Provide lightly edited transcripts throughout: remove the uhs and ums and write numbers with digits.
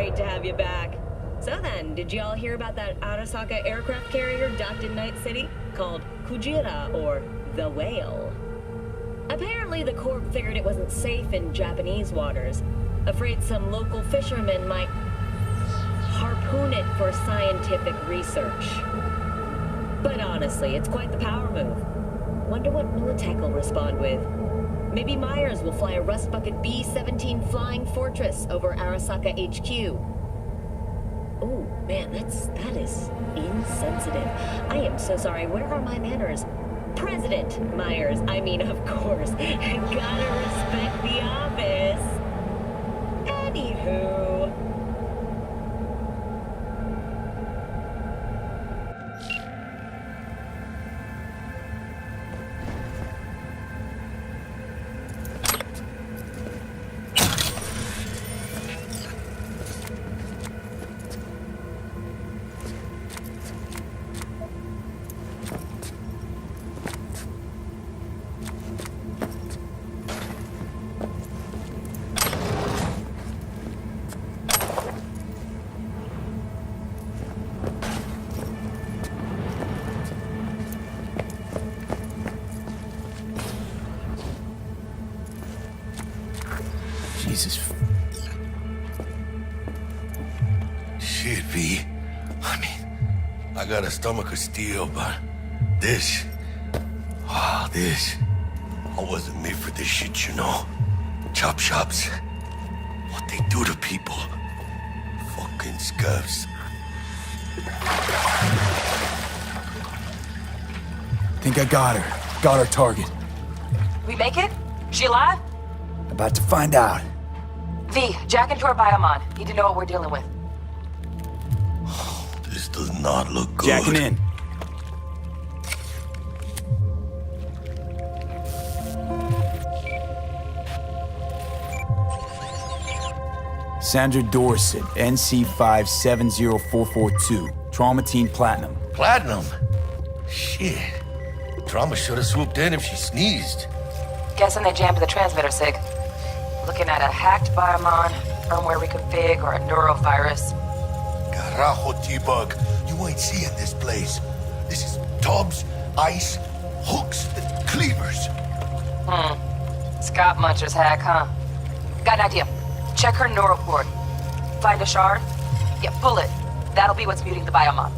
great to have you back. So then, did you all hear about that Arasaka aircraft carrier docked in Night City? Called Kujira, or the Whale. Apparently the Corp figured it wasn't safe in Japanese waters. Afraid some local fishermen might harpoon it for scientific research. But honestly, it's quite the power move. Wonder what Militech will respond with. Maybe Myers will fly a Rust Bucket B-17 Flying Fortress over Arasaka HQ. Oh, man, that is insensitive. I am so sorry. Where are my manners? President Myers. I mean, of course. Gotta respect the office. Anywho. Jesus. Shit, V. I mean, I got a stomach of steel, but this... Wow, this... I wasn't made for this shit, you know? Chop shops. What they do to people. Fucking scabs. Think I got her. Got our target. We make it? She alive? About to find out. V, jack into her biomon. Need to know what we're dealing with. This does not look good. Jacking in. Sandra Dorset, NC570442. Traumatine Platinum. Platinum? Shit. Trauma should have swooped in if she sneezed. Guessing they jammed the transmitter, Sig. Looking at a hacked biomon, firmware reconfig, or a neurovirus. Carajo, T-Bug. You ain't seeing this place. This is tubs, ice, hooks, and cleavers. Scott Muncher's hack, huh? Got an idea. Check her neural cord. Find a shard? Yeah, pull it. That'll be what's muting the biomon.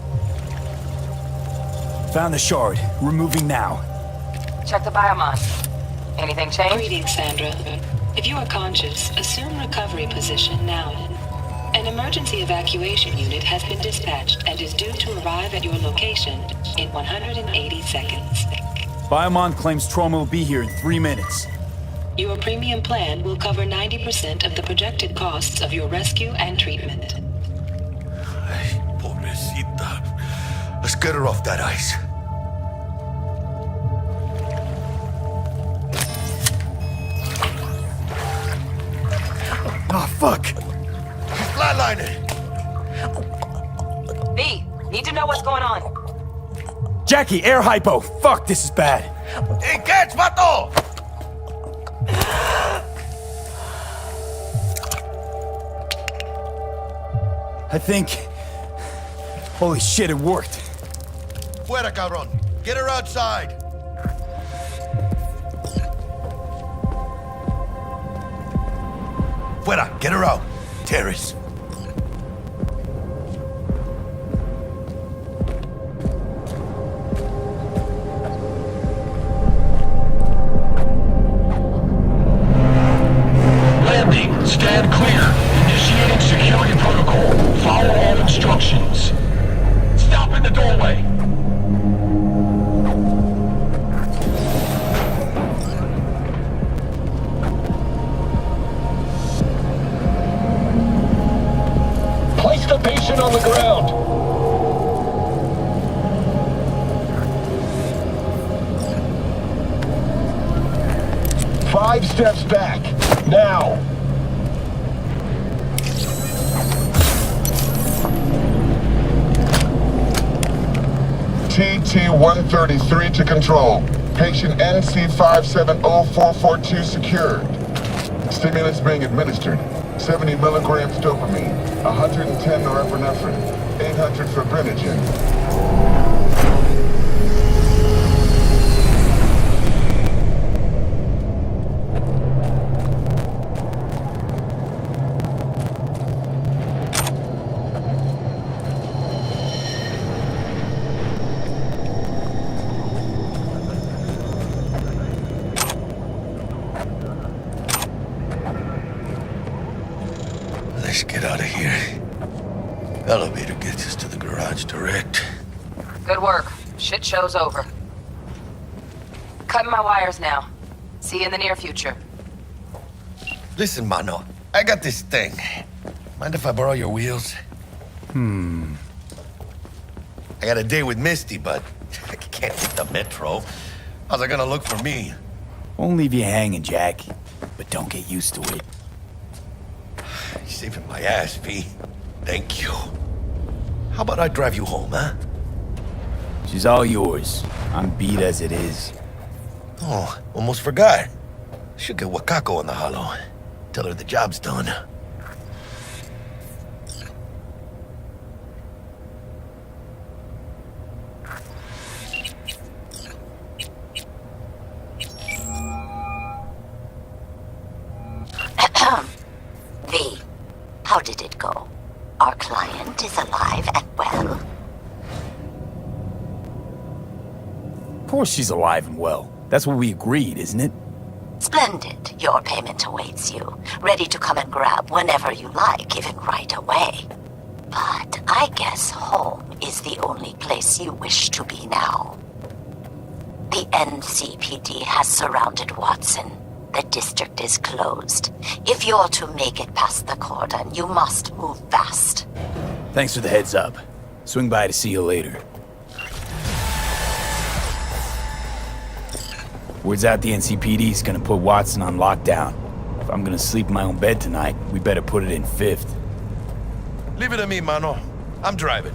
Found the shard. Removing now. Check the biomon. Anything change? Greetings, Sandra. If you are conscious, assume recovery position now. An emergency evacuation unit has been dispatched and is due to arrive at your location in 180 seconds. Biomon claims trauma will be here in 3 minutes. Your premium plan will cover 90% of the projected costs of your rescue and treatment. Ay, pobrecita. Let's get her off that ice. Ah, fuck! She's flatlining. V, need to know what's going on. Jackie, air hypo! Fuck, this is bad. Hey, catch, vato! I think... Holy shit, it worked. Fuera, cabrón. Get her outside. Fuera, get her out. Terrace. Landing. Stand clear. Initiating security protocol. Follow all instructions. Stop in the doorway. Place the patient on the ground. Five steps back. Now. TT-133 to control. Patient NC570442 secured. Stimulants being administered. 70 milligrams dopamine, 110 norepinephrine, 800 fibrinogen. Let's get out of here. Elevator gets us to the garage direct. Good work. Shit show's over. Cutting my wires now. See you in the near future. Listen, Mano, I got this thing. Mind if I borrow your wheels? I got a date with Misty, but I can't hit the metro. How's it gonna look for me? Won't leave you hanging, Jack. But don't get used to it. You're saving my ass, V. Thank you. How about I drive you home, huh? She's all yours. I'm beat as it is. Oh, almost forgot. Should get Wakako on the holo. Tell her the job's done. V, how did it go? Our client is alive and well? Of course she's alive and well. That's what we agreed, isn't it? Splendid. Your payment awaits you, ready to come and grab whenever you like, even right away. But I guess home is the only place you wish to be now. The NCPD has surrounded Watson. The district is closed. If you're to make it past the cordon, you must move fast. Thanks for the heads up. Swing by to see you later. Word's out the NCPD's gonna put Watson on lockdown. If I'm gonna sleep in my own bed tonight, we better put it in 5th. Leave it to me, Mano. I'm driving.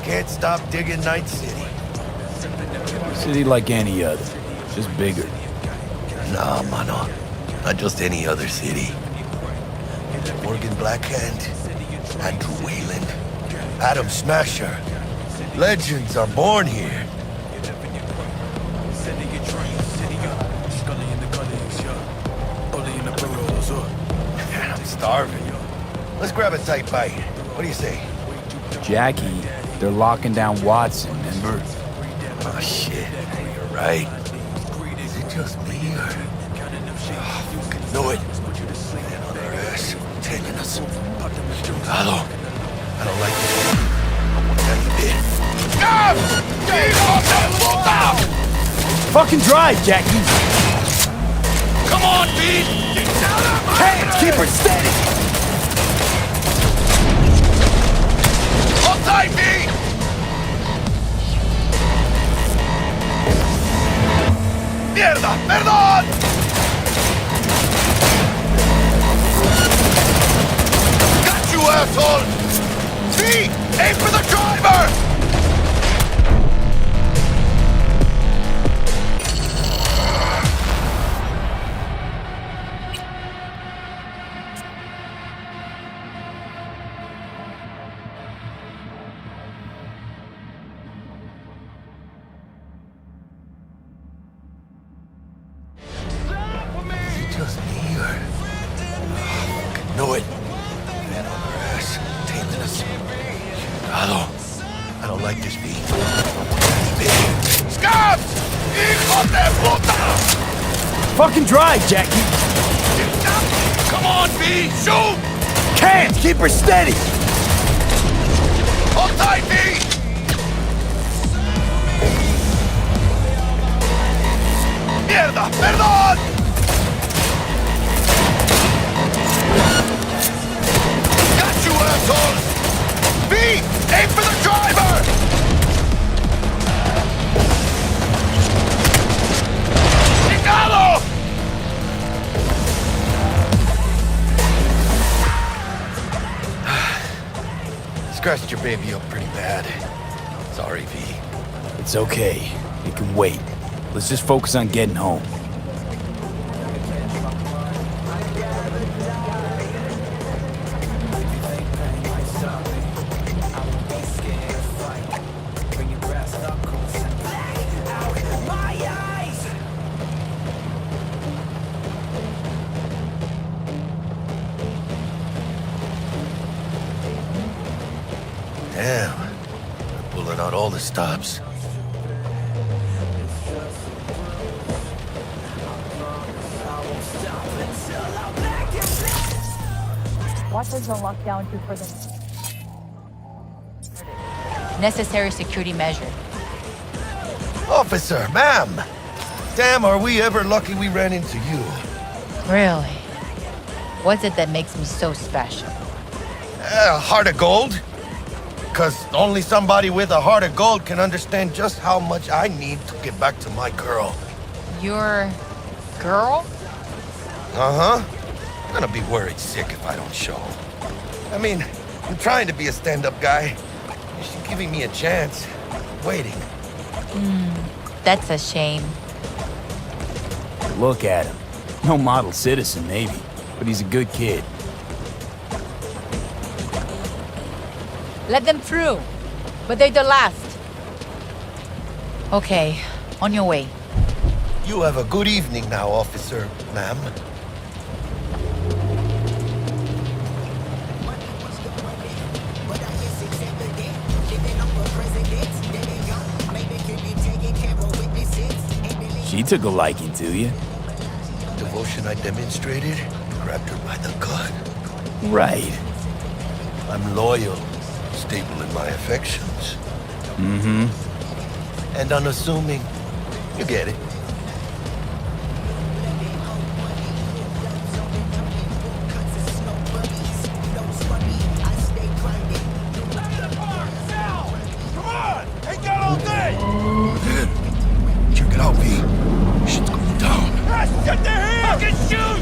Can't stop digging Night City. City like any other, just bigger. Nah, Mano. Not just any other city. Morgan Blackhand, Andrew Wayland, Adam Smasher. Legends are born here. I'm starving. Let's grab a tight bite. What do you say? Jackie, they're locking down Watson, remember? Oh, shit. You're right. Is it just me, or... Oh, fucking know it. Man on our ass, taking us. Hello. I don't like this. Yeah, you did. Stop! Fucking drive, Jackie! Come on, Pete! Hands, keep her steady! Hold tight, Pete! ¡Mierda! ¡Perdón! Got you, asshole! Pete! Aim for the driver! Just me, or... Oh, fucking know it. Man on our ass, tainting us. Hello. I don't like this beat. Scabs! Hijo de puta! Fucking drive, Jackie! Come on, B! Shoot! Hands, keep her steady! Hold tight, B! ¡Mierda! ¡Perdón! Got you, assholes! B! Aim for the driver! Picado! Scratched your baby up pretty bad. Sorry, V. It's okay. It can wait. Let's just focus on getting home. Damn. They're pulling out all the stops. What does the lockdown do for them? Necessary security measure. Officer, ma'am! Damn, are we ever lucky we ran into you. Really? What's it that makes me so special? Heart of gold? Because only somebody with a heart of gold can understand just how much I need to get back to my girl. Your girl? Uh-huh. I'm gonna be worried sick if I don't show. I mean, I'm trying to be a stand-up guy. She's giving me a chance. Waiting. That's a shame. Look at him. No model citizen, maybe, but he's a good kid. Let them through. But they're the last. Okay, on your way. You have a good evening now, officer, ma'am. She took a liking to you. Devotion I demonstrated, grabbed her by the gut. Right. I'm loyal, stable in my affections. Mm-hmm. And unassuming. You get it. Check it out, V. Shit's going down. Get the hell! Fucking shoot!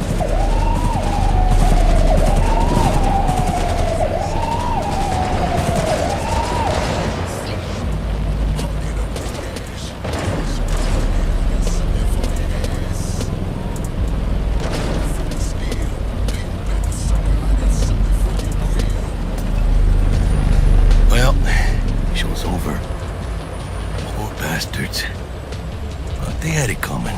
Well, show's over. Poor bastards. But they had it coming.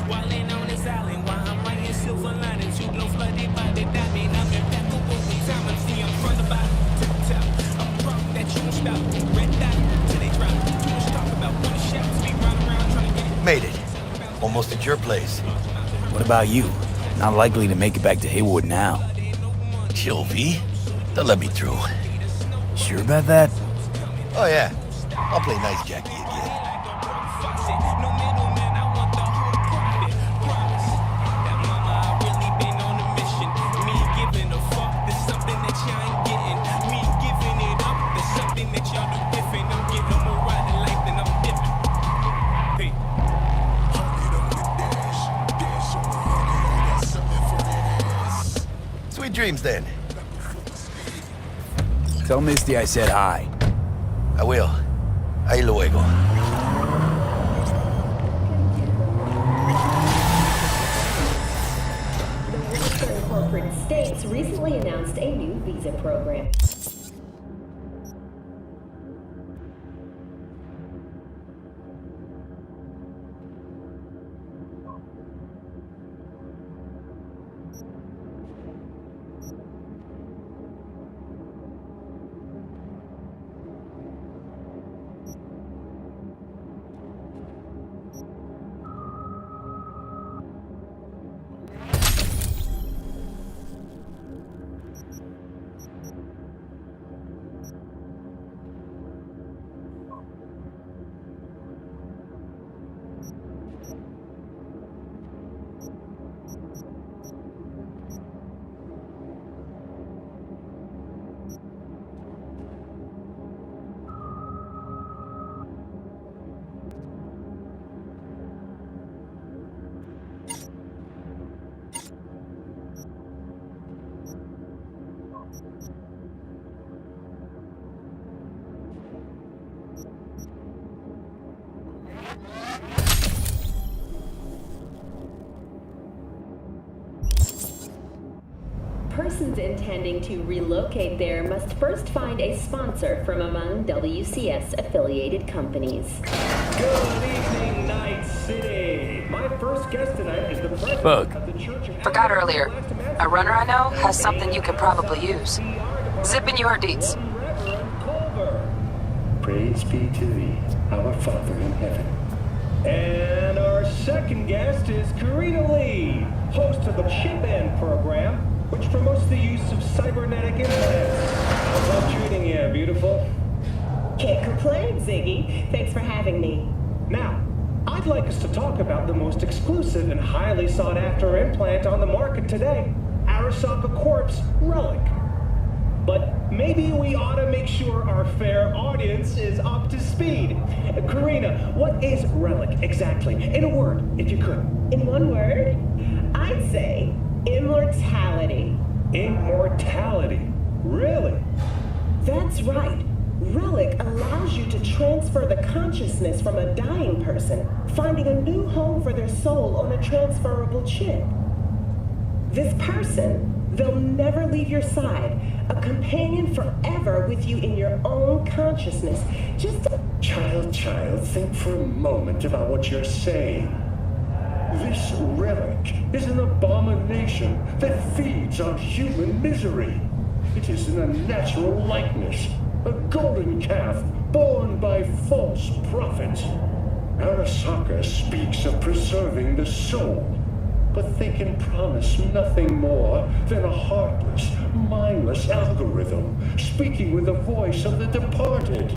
While in on this island, while almost at your place. What about you? Not likely to make it back to Haywood now. Chill, V. They'll let me through. Sure about that? Oh, yeah. I'll play nice Jackie again. Sweet dreams, then. Tell Misty I said hi. I will. Ahí luego. The Western corporate states recently announced a new visa program. Persons intending to relocate there must first find a sponsor from among WCS-affiliated companies. Good evening, Night City. My first guest tonight is the president of the Church of... Forgot earlier. A runner I know has something you could probably use. Zip in your deets. Praise be to thee, our Father in heaven. And our second guest is Karina Lee, host of the Chip In program, which promotes the use of cybernetic implants. How's that treating you, beautiful? Can't complain, Ziggy. Thanks for having me. Now, I'd like us to talk about the most exclusive and highly sought-after implant on the market today, Arasaka Corp's Relic. But maybe we ought to make sure our fair audience is up to speed. Karina, what is Relic exactly? In a word, if you could. In one word, I'd say immortality. Immortality? Really? That's right. Relic allows you to transfer the consciousness from a dying person, finding a new home for their soul on a transferable chip. This person, they'll never leave your side, a companion forever with you in your own consciousness. Just Child, think for a moment about what you're saying. This relic is an abomination that feeds on human misery. It is an unnatural likeness, a golden calf born by false prophets. Arasaka speaks of preserving the soul, but they can promise nothing more than a heartless, mindless algorithm speaking with the voice of the departed.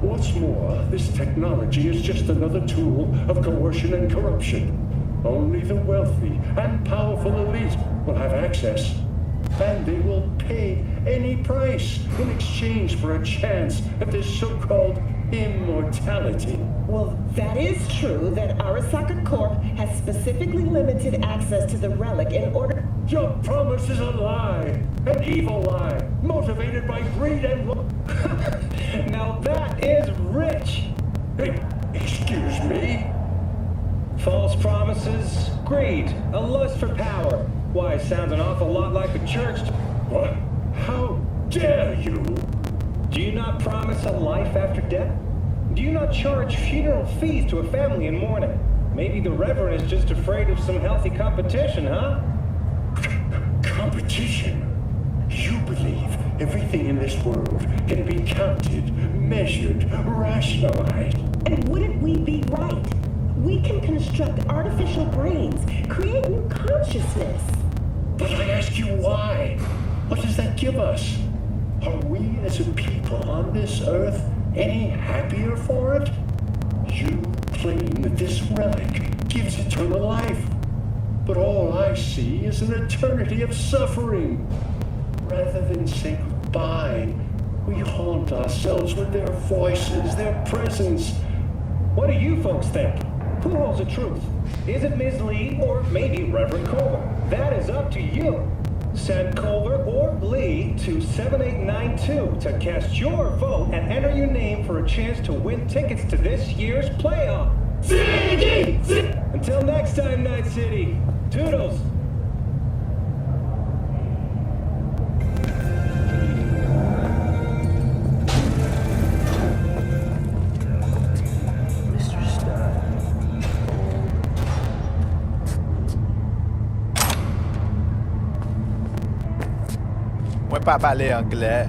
What's more, this technology is just another tool of coercion and corruption. Only the wealthy and powerful elite will have access, and they will pay any price in exchange for a chance at this so-called immortality. Well, that is true that Arasaka Corp has specifically limited access to the relic in order... Your promise is a lie, an evil lie, motivated by greed and... Now that is rich! Hey, excuse me? False promises, greed, a lust for power. Why, sounds an awful lot like a church. What? How dare you? Do you not promise a life after death? Do you not charge funeral fees to a family in mourning? Maybe the Reverend is just afraid of some healthy competition, huh? Competition? You believe everything in this world can be counted, measured, rationalized. And wouldn't we be right? We can construct artificial brains, create new consciousness. But I ask you why? What does that give us? Are we as a people on this earth any happier for it? You claim that this relic gives eternal life. But all I see is an eternity of suffering. Rather than say goodbye, we haunt ourselves with their voices, their presence. What do you folks think? Who holds the truth? Is it Ms. Lee or maybe Reverend Culver? That is up to you. Send Culver or Lee to 7892 to cast your vote and enter your name for a chance to win tickets to this year's playoff. Until next time, Night City. Toodles. Moi pas parler anglais.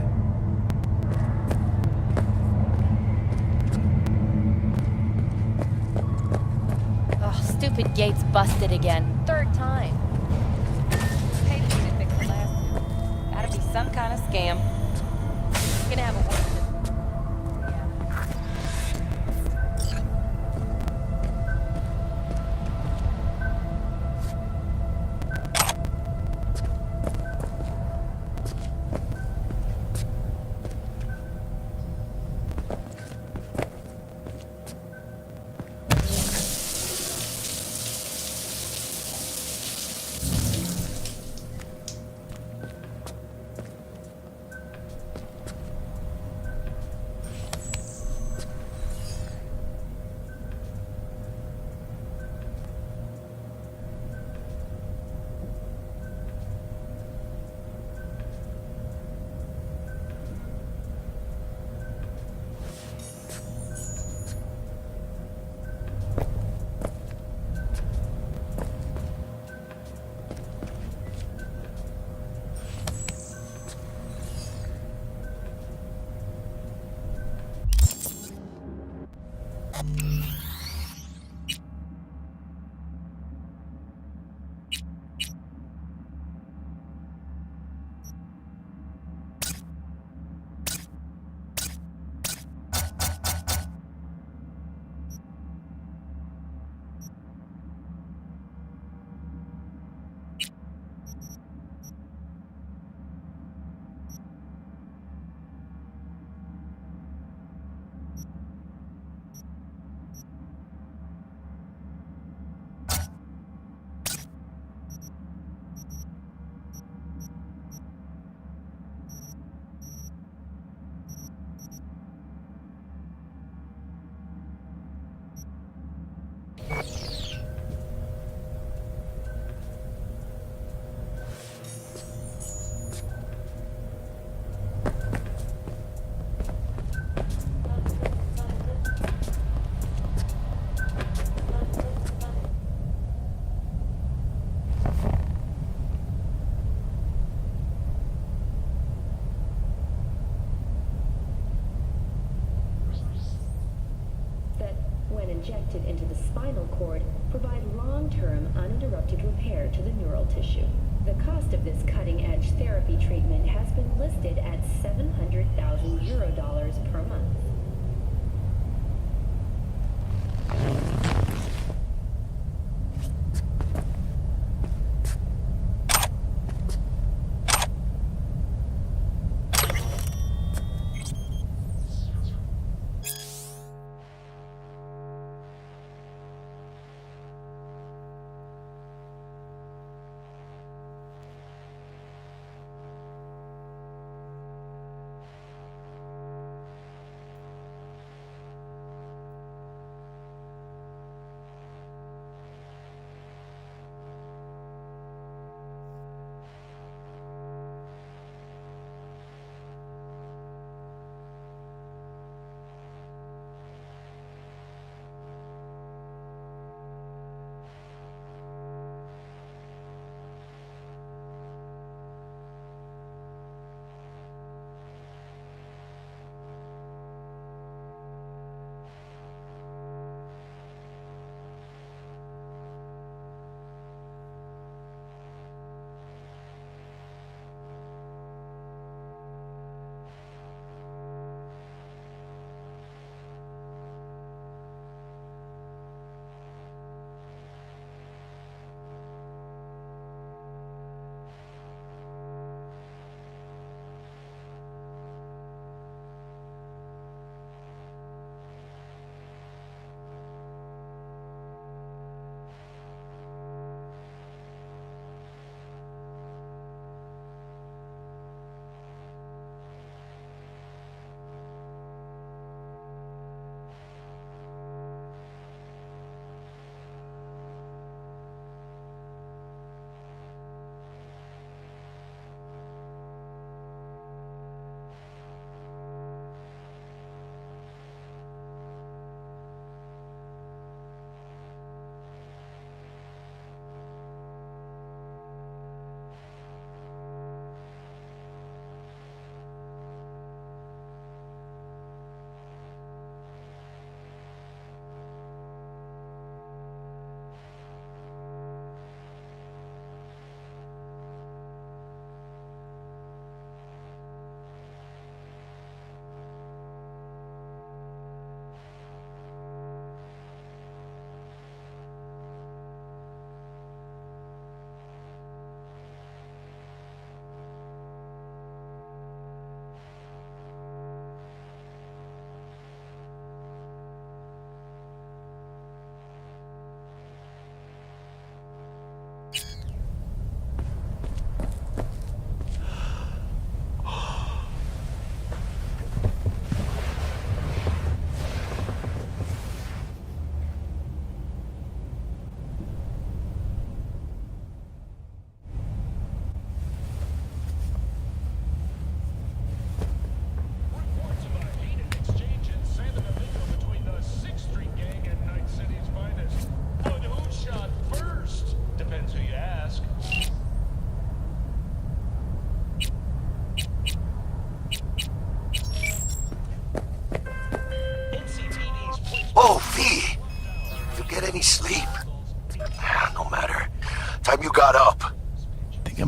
Oh, stupid gate's busted again. Third time. Hey, this should fix the last two. Gotta be some kind of scam. Gonna have a word with this. injected into the spinal cord provide long-term uninterrupted repair to the neural tissue. The cost of this cutting-edge therapy treatment has been listed at €700,000 per month.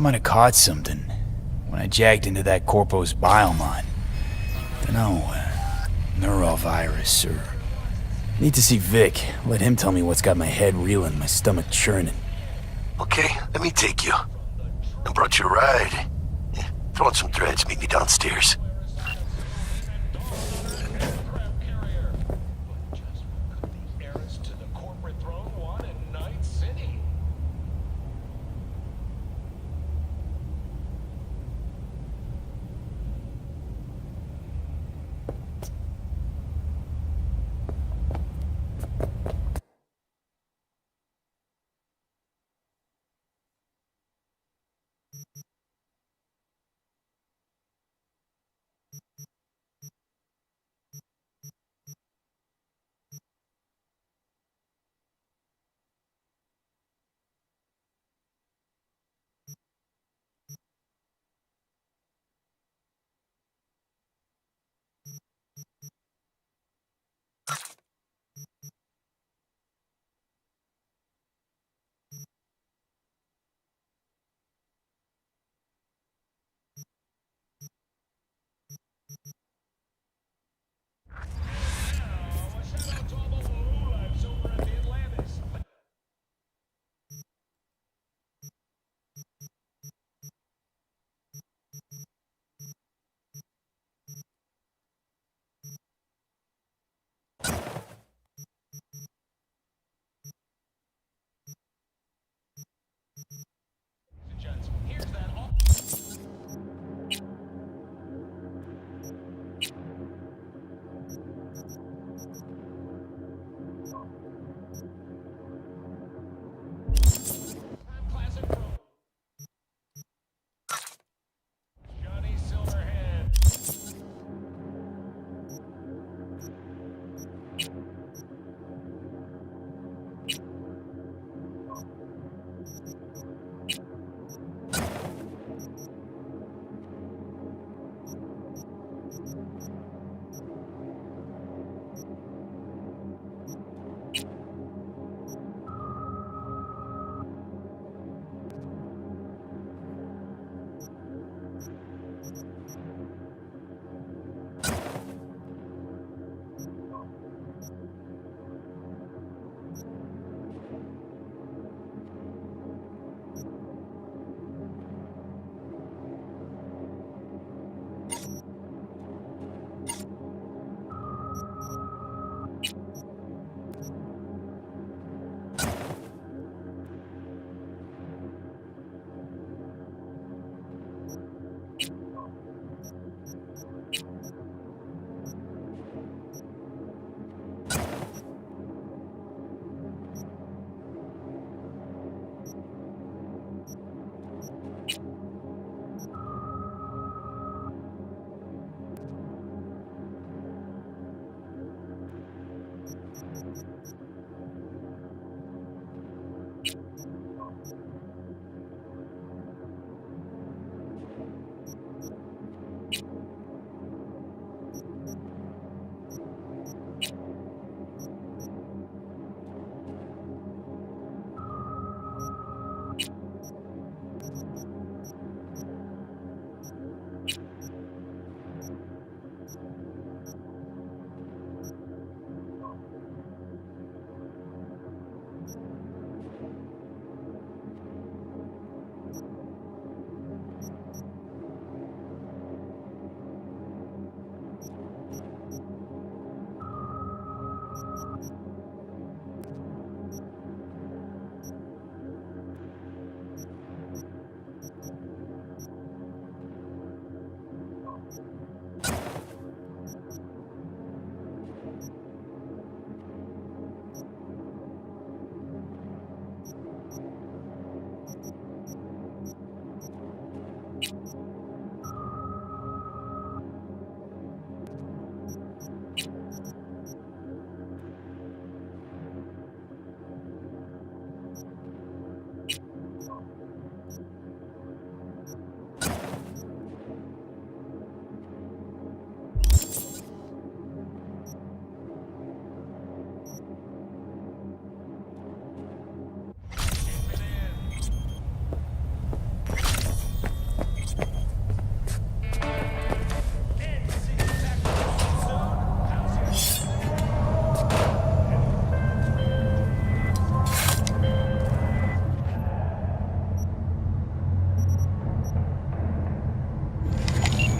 might have caught something when I jacked into that Corpo's biomon. Dunno, neurovirus or... Need to see Vic. Let him tell me what's got my head reeling, my stomach churning. Okay, let me take you. I brought you a ride. Throw on some threads, meet me downstairs.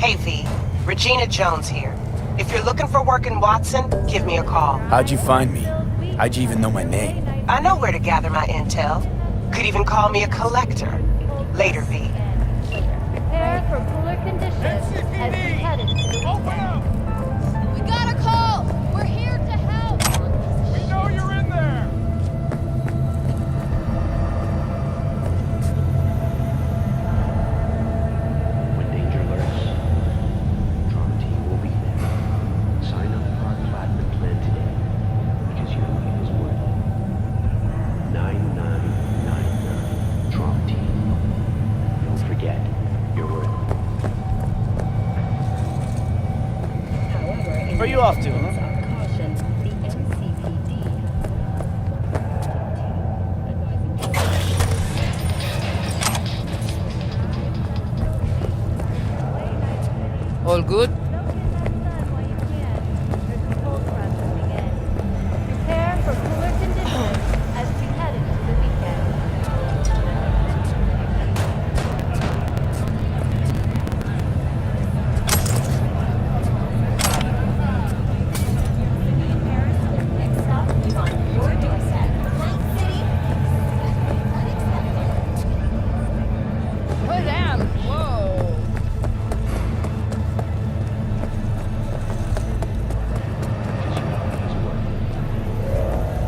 Hey V, Regina Jones here. If you're looking for work in Watson, give me a call. How'd you find me? How'd you even know my name? I know where to gather my intel. Could even call me a collector. Later, V. Prepare for cooler conditions as we head into the weekend. We got a call! We're here to help! We know you're in there! When danger lurks, Trauma Team will be there. Sign up for our platinum plan today, because you know it is worth it. 9999 Trauma Team. Don't forget, you're worth it. Where are you off to, huh? All good? Prepare for cooler conditions as we head into the weekend. Oh, damn! Whoa! Because you know it is worth it.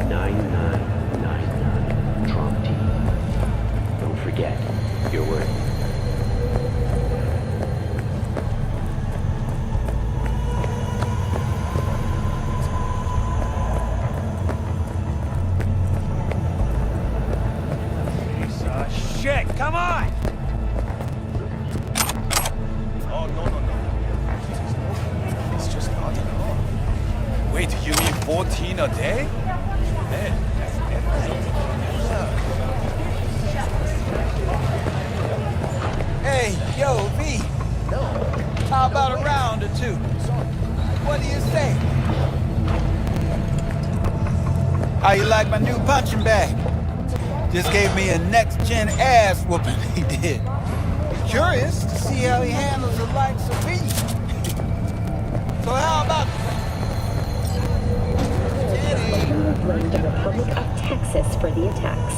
9999 Trauma Team. Don't forget, you're worth it. Shit, come on! Oh, no. It's just not enough. Wait, you mean 14 a day? Man, that's Hey, yo, V. How about a round or two? What do you say? How you like my new punching bag? Just gave me a next-gen ass whooping, he did. Curious to see how he handles the likes of me. So how about... Blamed the Republic of Texas for the attacks.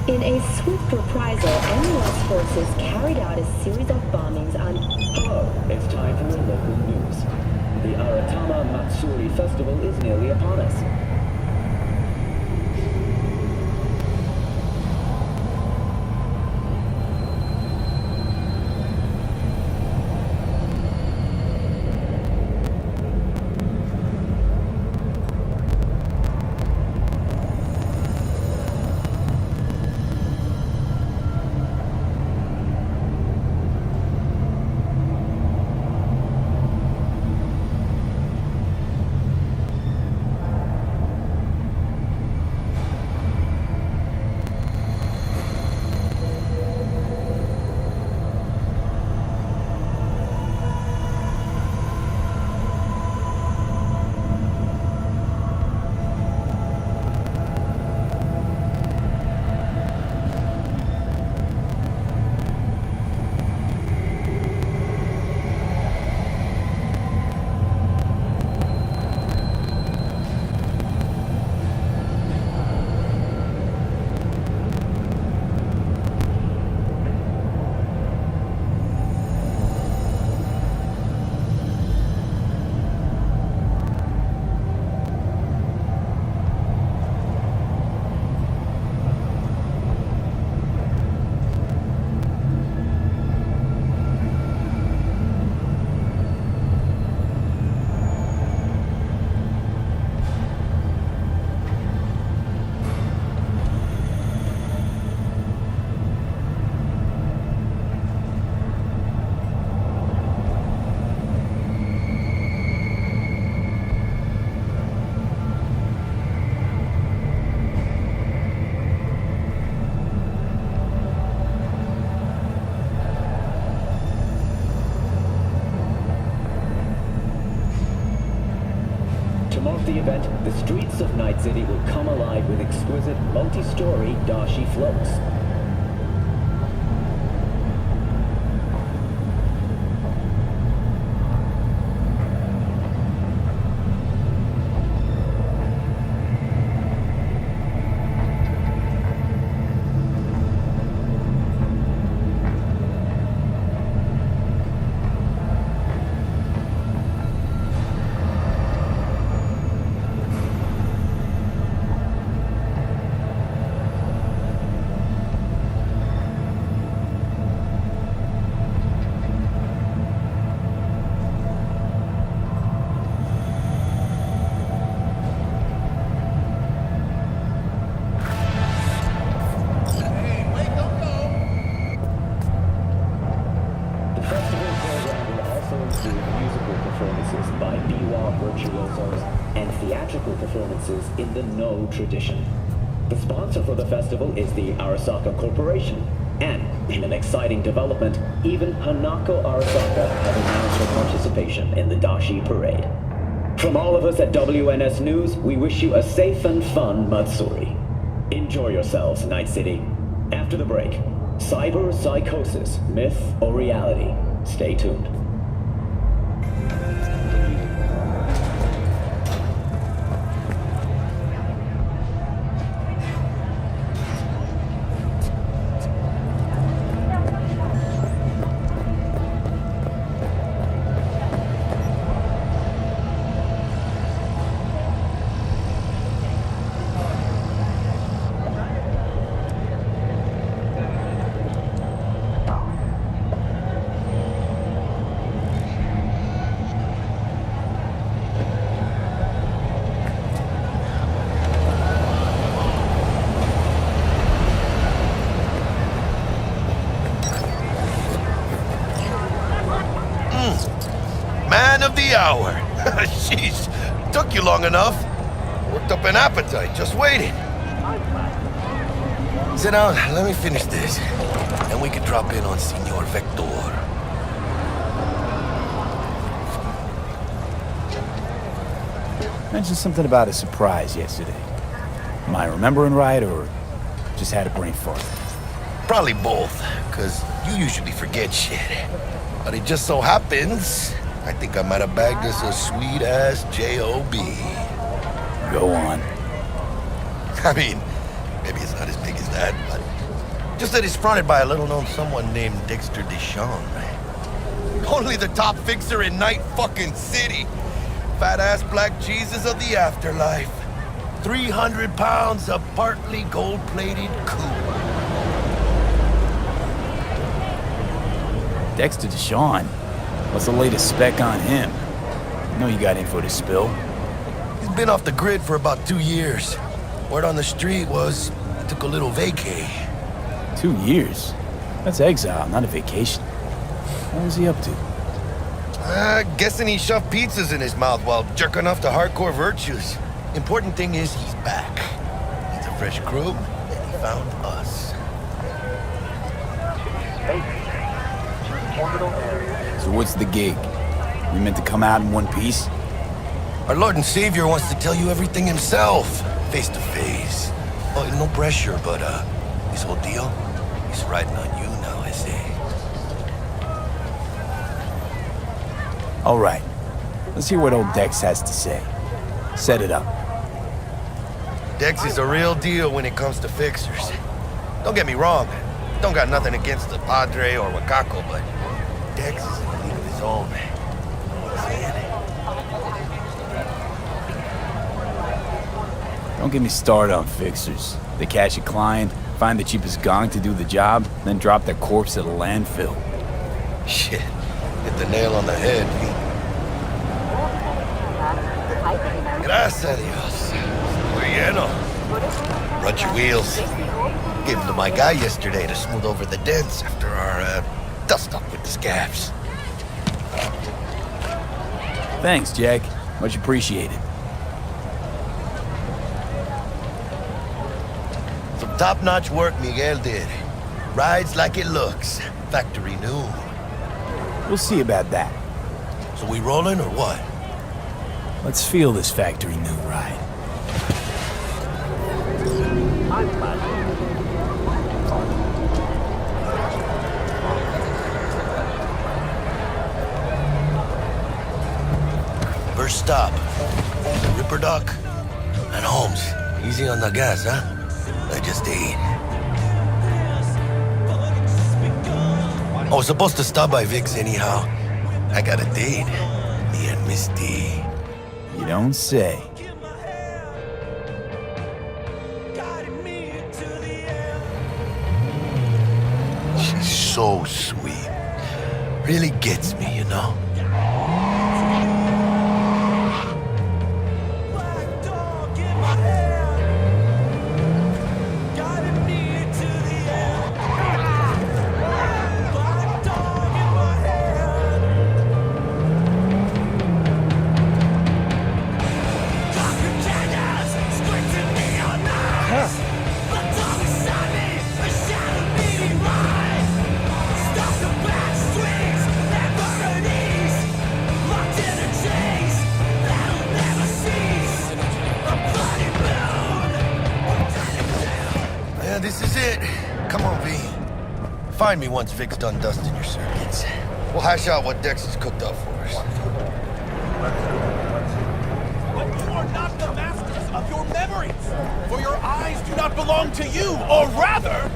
In a swift reprisal, NUS forces carried out a series of bombings on... Hello, it's time for your local news. The Aratama Matsuri Festival is nearly upon us. To mark the event, the streets of Night City will come alive with exquisite multi-story dashi floats. featuring musical performances by biwa virtuosos and theatrical performances in the No tradition. The sponsor for the festival is the Arasaka Corporation, and in an exciting development, even Hanako Arasaka has announced her participation in the Dashi Parade. From all of us at WNS News, we wish you a safe and fun Matsuri. Enjoy yourselves, Night City. After the break, cyber psychosis, myth or reality? Stay tuned. Man of the hour. Jeez, took you long enough. Worked up an appetite, just waiting. Sit down, let me finish this. And we can drop in on Senor Vector. Mentioned something about a surprise yesterday. Am I remembering right, or just had a brain fart? Probably both, because you usually forget shit. But it just so happens, I think I might have bagged us a sweet-ass J.O.B. Go on. I mean, maybe it's not as big as that, but just that it's fronted by a little-known someone named Dexter Deshawn. Only the top fixer in Night fucking City. Fat-ass black Jesus of the afterlife. 300 pounds of partly gold-plated cool. Dexter Deshawn? What's the latest spec on him? I know you got info to spill. He's been off the grid for about 2 years. Word on the street was he took a little vacay. 2 years? That's exile, not a vacation. What was he up to? Guessing he shoved pizzas in his mouth while jerking off to hardcore virtues. Important thing is he's back. Needs a fresh crew, and he found us. So what's the gig? We meant to come out in one piece? Our Lord and Savior wants to tell you everything himself, face to face. Oh, no pressure, but this whole deal, he's riding on you now, I say. All right. Let's hear what old Dex has to say. Set it up. Dex is a real deal when it comes to fixers. Don't get me wrong. Don't got nothing against the Padre or Wakako, but Dex is in a league of his own. Don't get me started on fixers. They catch a client, find the cheapest gong to do the job, then drop their corpse at a landfill. Shit. Hit the nail on the head, Pete. Gracias a Dios. Muy lleno. Brought your wheels. Gave them to my guy yesterday to smooth over the dents after our dust-up with the scabs. Thanks, Jack. Much appreciated. Some top-notch work Miguel did. Rides like it looks. Factory new. We'll see about that. So we rolling or what? Let's feel this factory new ride. First stop, Ripper Dock and Holmes. Easy on the gas, huh? I just ate. I was supposed to stop by Vic's anyhow. I got a date. Me and Misty. You don't say. She's so sweet. Really gets me, you know? Remind me once Vic's done dusting your circuits. We'll hash out what Dex has cooked up for us. But you are not the masters of your memories, for your eyes do not belong to you, or rather,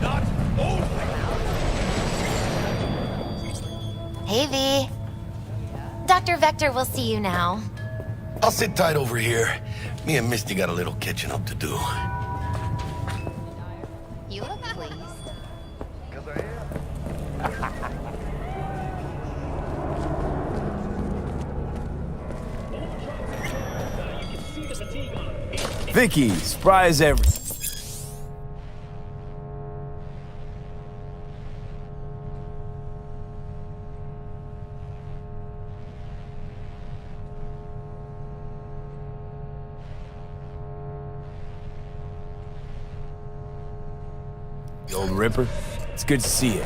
not only. Hey, V. Dr. Vector will see you now. I'll sit tight over here. Me and Misty got a little catching up to do. You look pleased. Vicky, surprise every... The old Ripper, it's good to see you.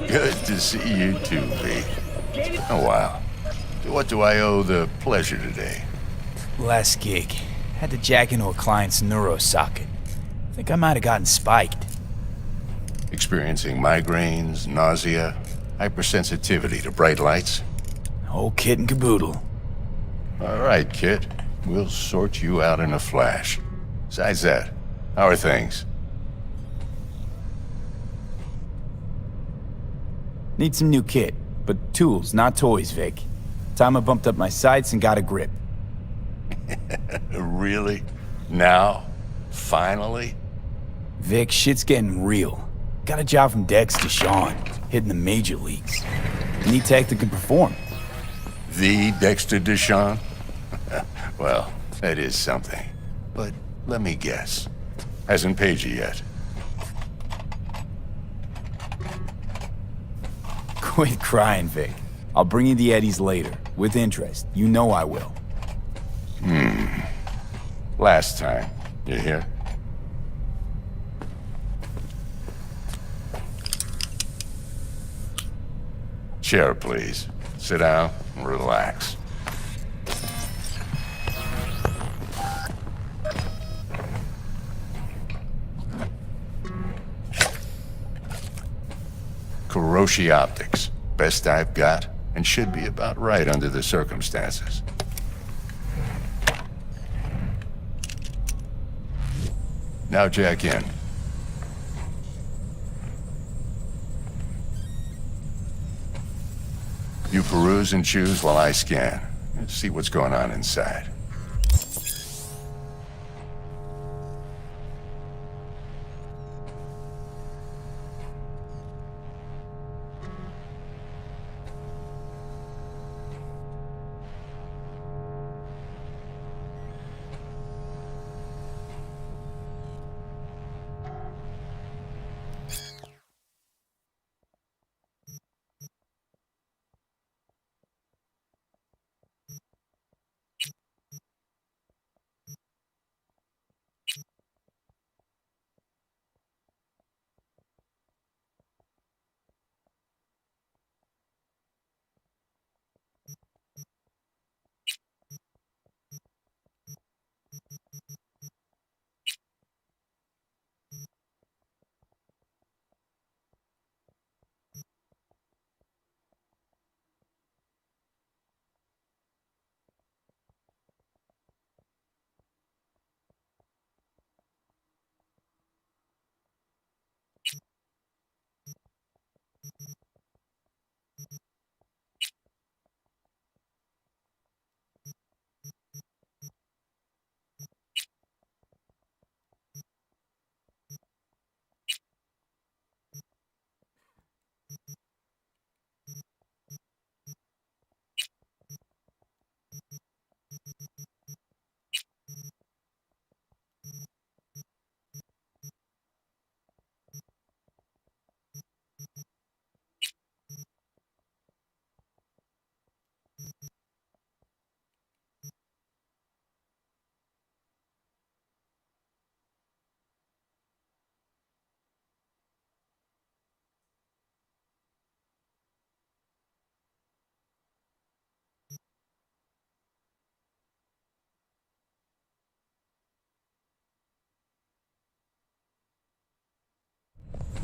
Good to see you too, V. Oh, wow. To what do I owe the pleasure today? Last gig. Had to jack into a client's neuro socket. Think I might have gotten spiked. Experiencing migraines, nausea, hypersensitivity to bright lights? Whole kit and caboodle. All right, kid. We'll sort you out in a flash. Besides that, how are things? Need some new kit, but tools, not toys, Vic. Time I bumped up my sights and got a grip. Really? Now? Finally? Vic, shit's getting real. Got a job from Dex to Sean, hitting the major leagues. Need tech that can perform. The Dexter Deshawn? Well, that is something. But let me guess. Hasn't paid you yet. Quit crying, Vic. I'll bring you the eddies later, with interest. You know I will. Last time. You hear? Chair, please. Sit down and relax. Kuroshi Optics. Best I've got, and should be about right under the circumstances. Now jack in. You peruse and choose while I scan. Let's see what's going on inside.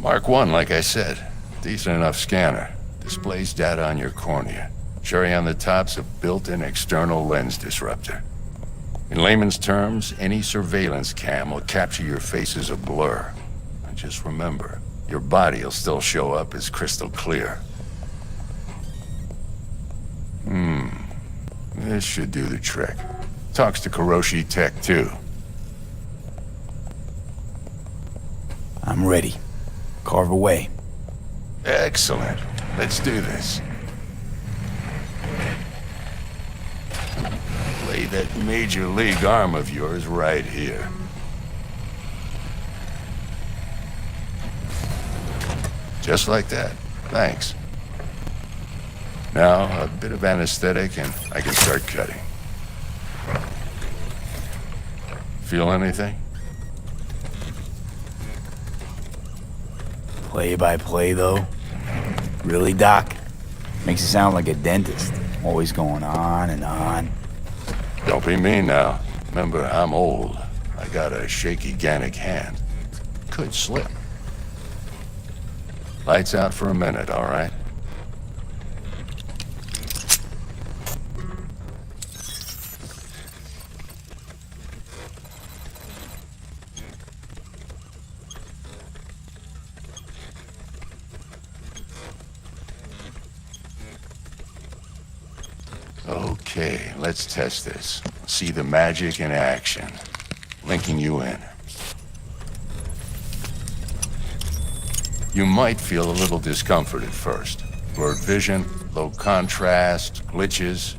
Mark 1, like I said. Decent enough scanner. Displays data on your cornea. Cherry on the top's a built-in external lens disruptor. In layman's terms, any surveillance cam will capture your face as a blur. And just remember, your body will still show up as crystal clear. This should do the trick. Talks to Kuroshi Tech, too. I'm ready. Carve away. Excellent. Let's do this. Lay that major league arm of yours right here. Just like that. Thanks. Now, a bit of anesthetic and I can start cutting. Feel anything? Play by play, though? Really, Doc? Makes you sound like a dentist. Always going on and on. Don't be mean now. Remember, I'm old. I got a shaky Gannic hand. Could slip. Lights out for a minute, all right? Okay, let's test this. See the magic in action. Linking you in. You might feel a little discomfort at first. Blurred vision, low contrast, glitches.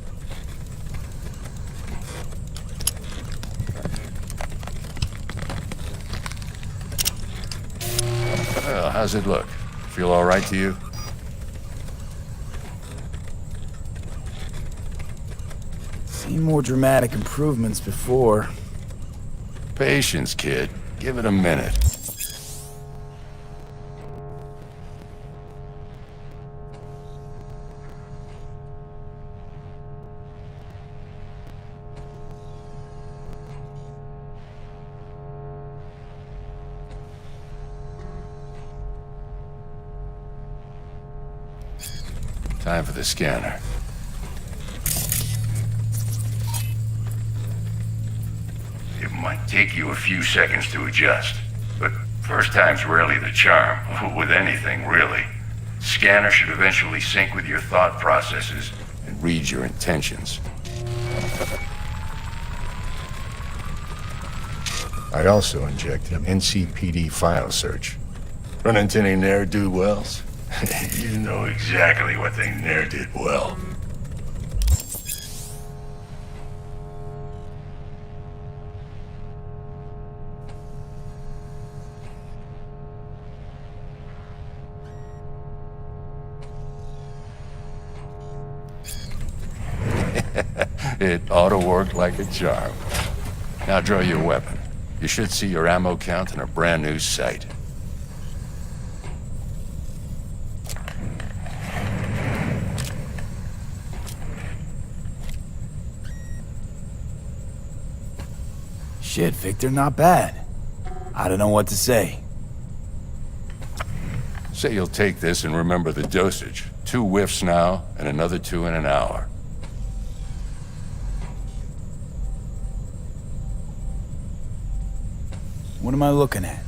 Well, how's it look? Feel all right to you? Seen more dramatic improvements before. Patience, kid. Give it a minute. Time for the scanner. It might take you a few seconds to adjust, but first time's rarely the charm, with anything, really. Scanner should eventually sync with your thought processes and read your intentions. I also inject an NCPD file search. Run into any ne'er-do-wells? You know exactly what they ne'er did well. It ought to work like a charm. Now draw your weapon. You should see your ammo count in a brand new sight. Shit, Victor, not bad. I don't know what to say. Say you'll take this and remember the dosage. 2 whiffs now, and another 2 in an hour. What am I looking at?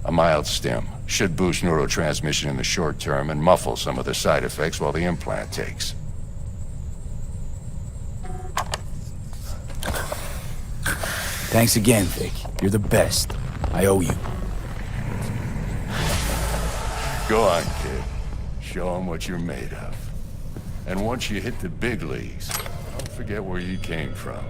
A mild stim. Should boost neurotransmission in the short term and muffle some of the side effects while the implant takes. Thanks again, Vic. You're the best. I owe you. Go on, kid. Show them what you're made of. And once you hit the big leagues, don't forget where you came from.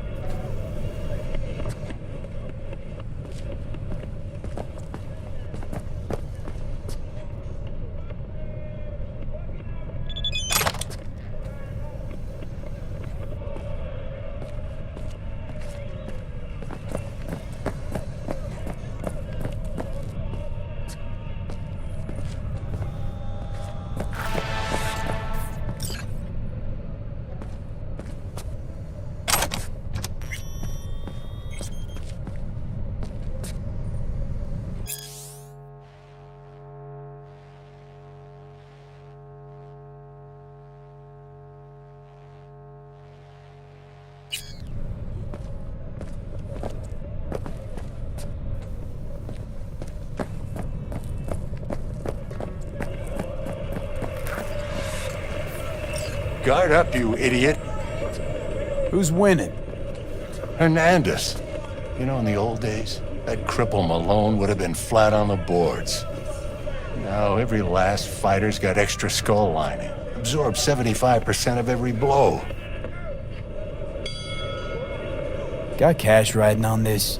Guard up, you idiot. Who's winning? Hernandez. You know, in the old days, that cripple Malone would have been flat on the boards. Now, every last fighter's got extra skull lining. Absorbs 75% of every blow. Got cash riding on this?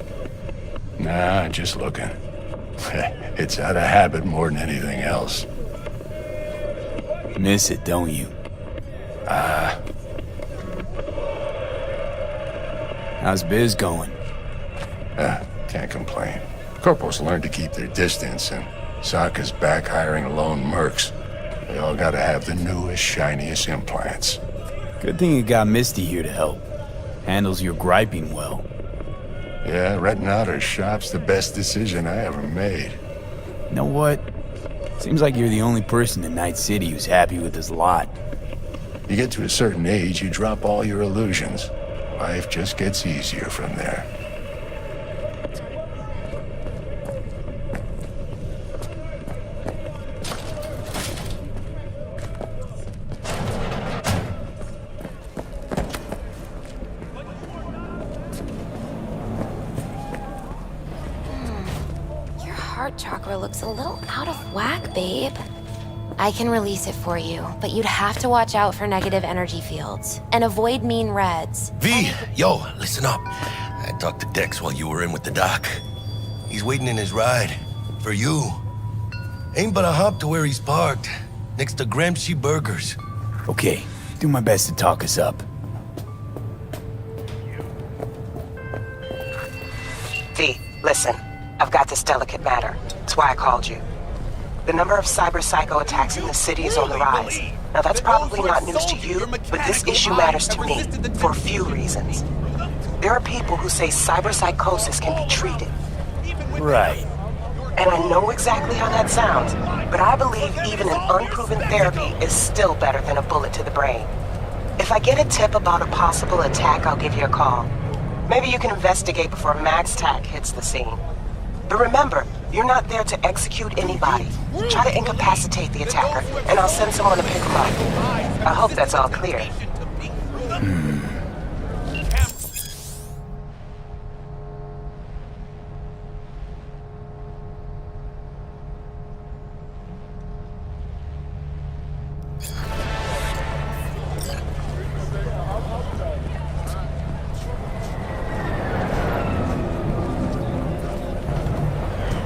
Nah, just looking. It's out of habit more than anything else. Miss it, don't you? How's biz going? Can't complain. Corporals learned to keep their distance, and Sokka's back hiring lone mercs. They all gotta have the newest, shiniest implants. Good thing you got Misty here to help. Handles your griping well. Yeah, renting out her shop's the best decision I ever made. You know what? Seems like you're the only person in Night City who's happy with this lot. You get to a certain age, you drop all your illusions. Life just gets easier from there. Your heart chakra looks a little out of whack, babe. I can release it for you, but you'd have to watch out for negative energy fields and avoid mean reds. V, yo, listen up. I talked to Dex while you were in with the doc. He's waiting in his ride. For you. Ain't but a hop to where he's parked. Next to Gramsci Burgers. Okay, do my best to talk us up. V, listen. I've got this delicate matter. That's why I called you. The number of cyber-psycho attacks in the city is on the rise. Now that's probably not news to you, but this issue matters to me for a few reasons. There are people who say cyber-psychosis can be treated. Right. And I know exactly how that sounds, but I believe even an unproven therapy is still better than a bullet to the brain. If I get a tip about a possible attack, I'll give you a call. Maybe you can investigate before MaxTac hits the scene. But remember, you're not there to execute anybody. Try to incapacitate the attacker, and I'll send someone to pick him up. I hope that's all clear.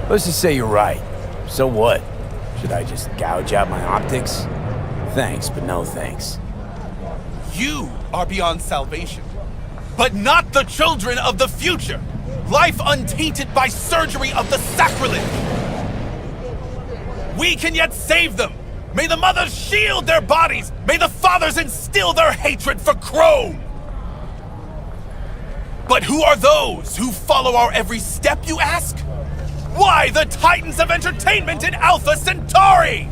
Let's just say you're right. So what? Should I just gouge out my optics? Thanks, but no thanks. You are beyond salvation, but not the children of the future. Life untainted by surgery of the sacrilege. We can yet save them. May the mothers shield their bodies. May the fathers instill their hatred for Chrome. But who are those who follow our every step, you ask? Why the titans of entertainment in Alpha Centauri?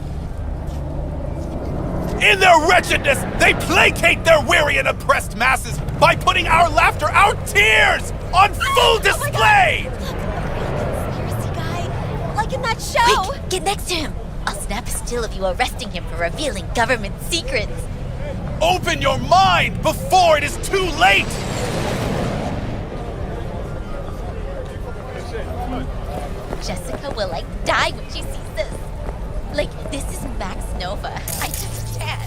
In their wretchedness, they placate their weary and oppressed masses by putting our laughter, our tears, on full display! Conspiracy guy, like in that show! Quick, get next to him! I'll snap a still of you arresting him for revealing government secrets. Open your mind before it is too late! Jessica will, like, die when she sees this. Like, this is Max Nova. I just can't.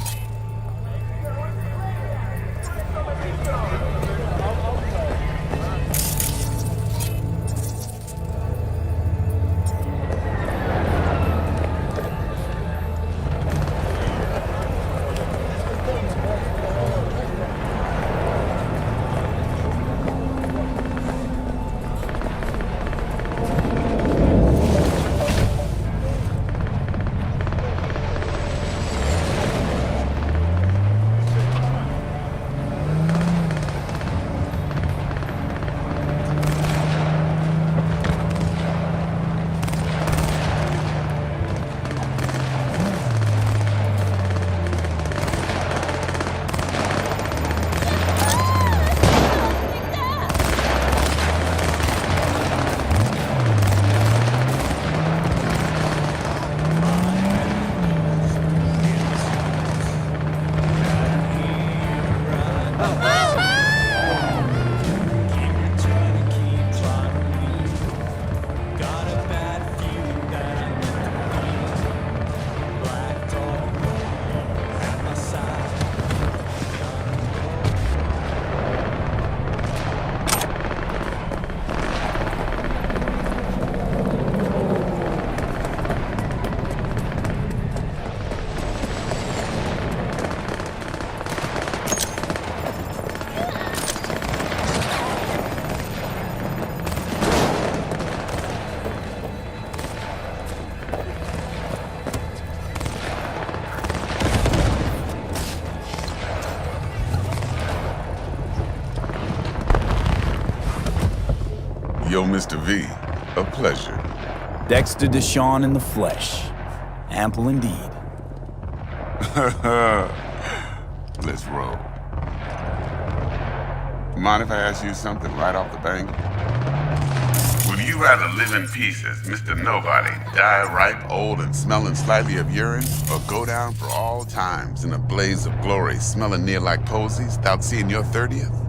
Yo, Mr. V, a pleasure. Dexter Deshawn in the flesh. Ample indeed. Let's roll. Mind if I ask you something right off the bank? Would you rather live in peace as Mr. Nobody, die ripe, old, and smelling slightly of urine, or go down for all times in a blaze of glory, smelling near like posies, without seeing your 30th?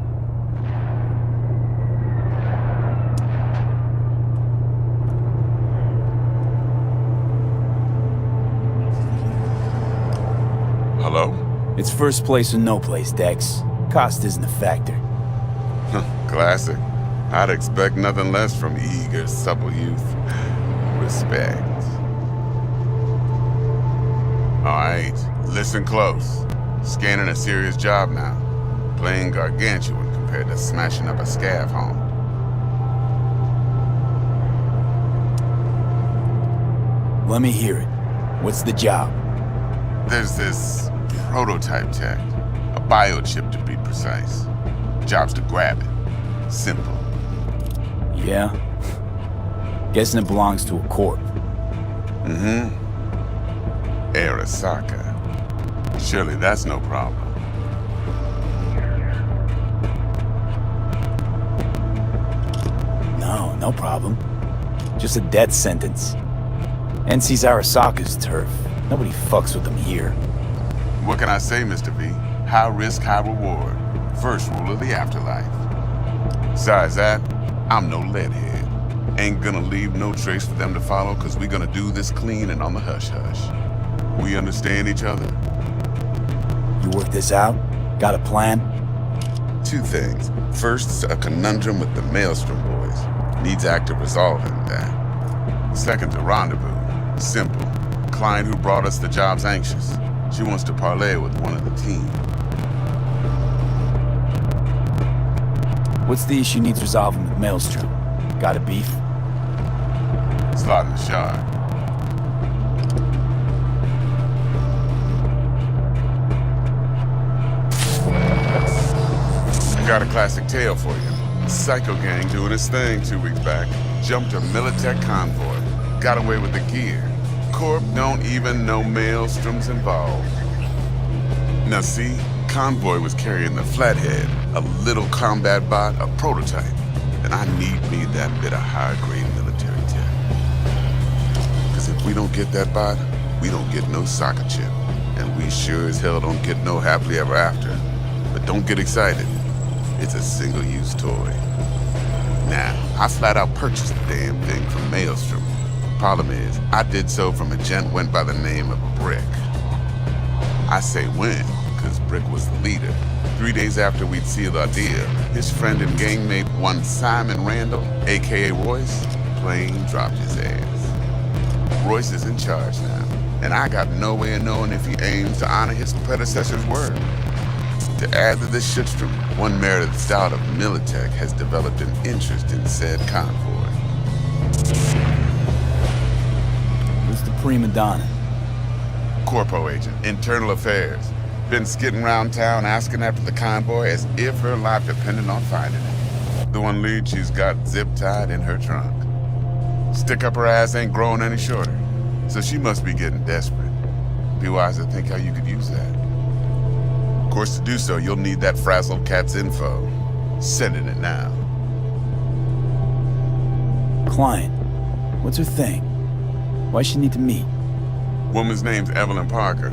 Hello? It's first place or no place, Dex. Cost isn't a factor. Classic. I'd expect nothing less from eager, supple youth. Respect. Alright, listen close. Scanning a serious job now. Playing gargantuan compared to smashing up a scav home. Let me hear it. What's the job? There's this prototype tech. A biochip to be precise. Job's to grab it. Simple. Yeah? Guessing it belongs to a corp. Mm-hmm. Arasaka. Surely that's no problem. No problem. Just a death sentence. NC's Arasaka's turf. Nobody fucks with them here. What can I say, Mr. V? High risk, high reward. First rule of the afterlife. Besides that, I'm no leadhead. Ain't gonna leave no trace for them to follow, cause we gonna do this clean and on the hush-hush. We understand each other? You work this out? Got a plan? Two things. First, a conundrum with the Maelstrom boys. Needs active resolving that. Second, a rendezvous. Simple. Client who brought us the job's anxious. She wants to parlay with one of the team. What's the issue needs resolving with Maelstrom? Got a beef? Slot in the shard. Got a classic tale for you. Psycho gang doing its thing 2 weeks back. Jumped a Militech convoy. Got away with the gear. Corp don't even know Maelstrom's involved. Now see, convoy was carrying the Flathead, a little combat bot, a prototype. And I need me that bit of high-grade military tech. Cause if we don't get that bot, we don't get no soccer chip. And we sure as hell don't get no happily ever after. But don't get excited. It's a single-use toy. Now, I flat out purchased the damn thing from Maelstrom. Problem is, I did so from a gent went by the name of Brick. I say when, cause Brick was the leader. 3 days after we'd sealed our deal, his friend and gangmate, one Simon Randall, aka Royce, plain dropped his ass. Royce is in charge now, and I got no way of knowing if he aims to honor his predecessor's word. To add to this shitstorm, one Meredith Stout of Militech has developed an interest in said convoy. Who's the prima donna? Corpo agent, internal affairs. Been skidding around town asking after the convoy as if her life depended on finding it. The one lead she's got zip-tied in her trunk. Stick up her ass ain't growing any shorter, so she must be getting desperate. Be wise to think how you could use that. Of course, to do so, you'll need that frazzled cat's info. Sending it now. Client. What's her thing? Why she need to meet? Woman's name's Evelyn Parker.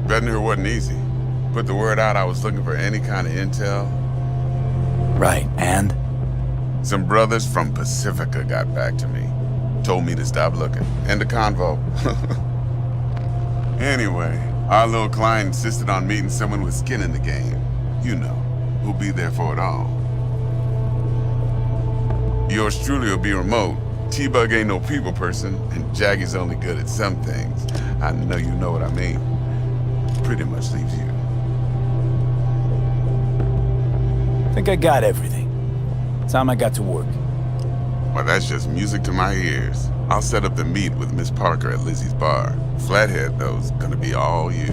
Betting her wasn't easy. Put the word out I was looking for any kind of intel. Right, and? Some brothers from Pacifica got back to me. Told me to stop looking. End of convo. Anyway, our little client insisted on meeting someone with skin in the game. You know, who'll be there for it all. Yours truly will be remote. T-Bug ain't no people person, and Jaggy's only good at some things. I know you know what I mean. Pretty much leaves you. Think I got everything. Time I got to work. Well, that's just music to my ears. I'll set up the meet with Miss Parker at Lizzie's bar. Flathead, though, is gonna be all you.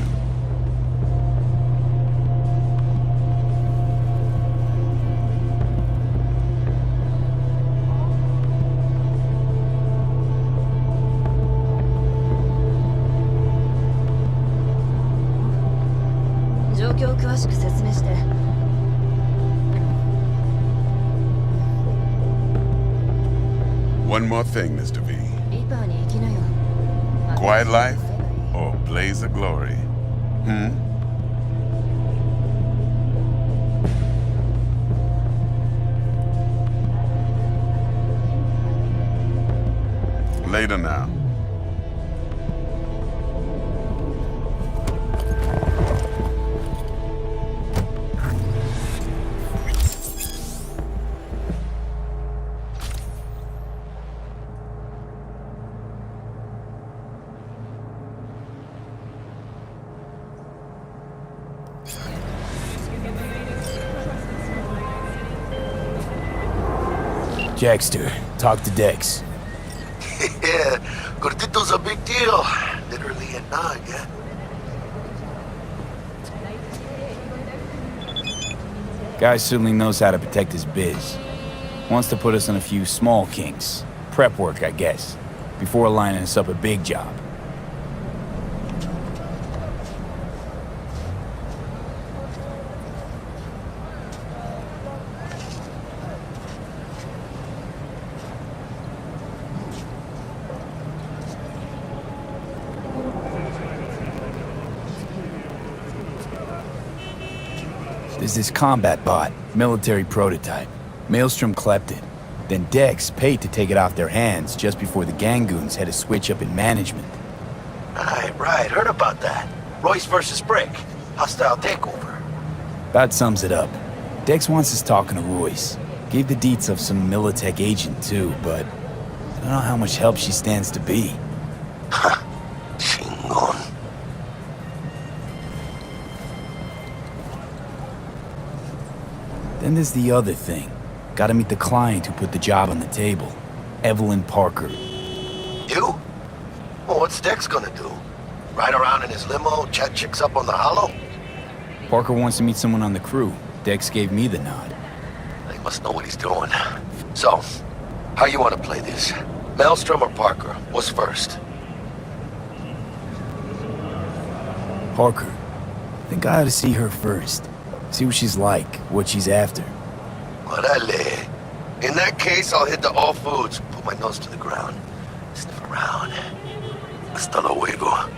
状況を詳しく説明して。 One more thing, Mr. V. リーパーに行きなよ。 Quiet life or blaze of glory? Later now. Jackster, talk to Dex. Yeah, Gordito's a big deal. Literally a nod, yeah? Guy certainly knows how to protect his biz. Wants to put us on a few small kinks. Prep work, I guess. Before lining us up a big job. There's this combat bot, military prototype. Maelstrom clept it. Then Dex paid to take it off their hands just before the Gangoons had a switch up in management. Right, heard about that. Royce versus Brick. Hostile takeover. That sums it up. Dex wants us talking to Royce. Gave the deets of some Militech agent too, but I don't know how much help she stands to be. Chingon. Then there's the other thing. Gotta meet the client who put the job on the table. Evelyn Parker. You? Well, what's Dex gonna do? Ride around in his limo, chat chicks up on the hollow? Parker wants to meet someone on the crew. Dex gave me the nod. He must know what he's doing. So, how you want to play this? Maelstrom or Parker? What's first? Parker. I think I ought to see her first. See what she's like, what she's after. Orale. In that case, I'll hit the all foods, put my nose to the ground, sniff around. Hasta luego.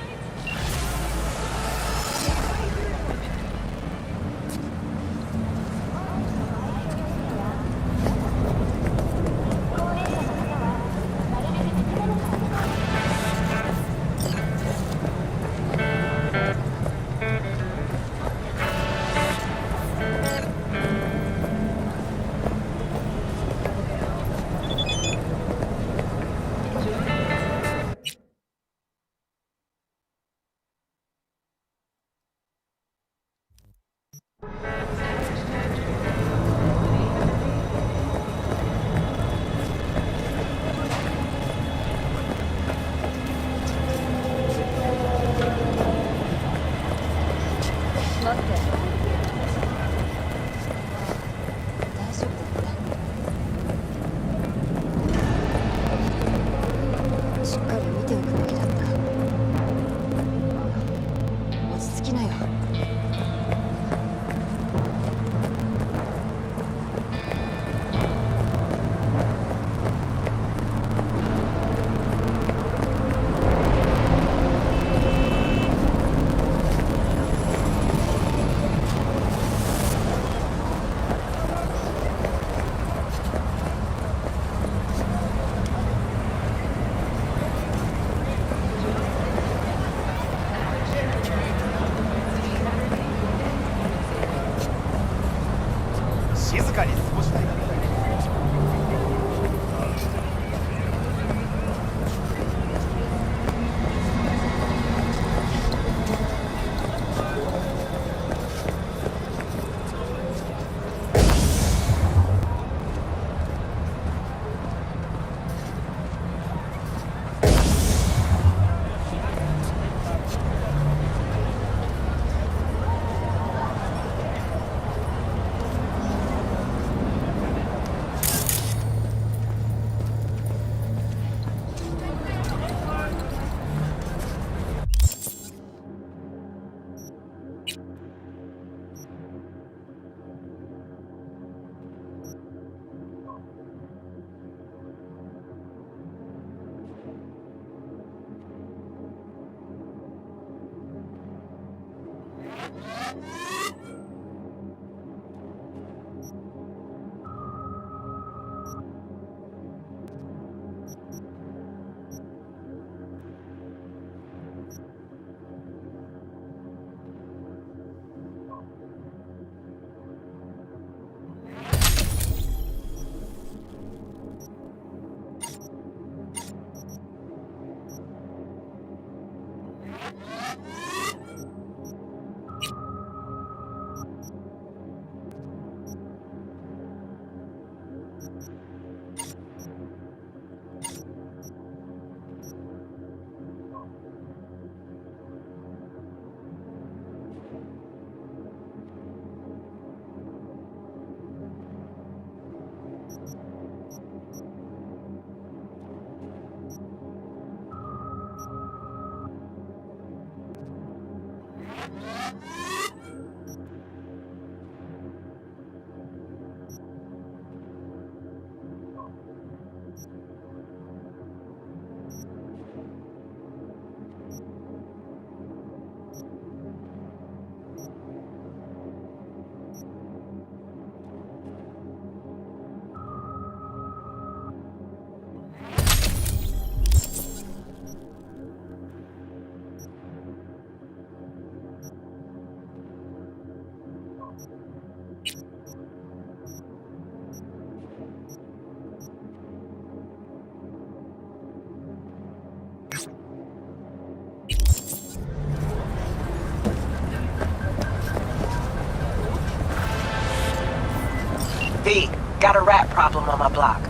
V, got a rat problem on my block.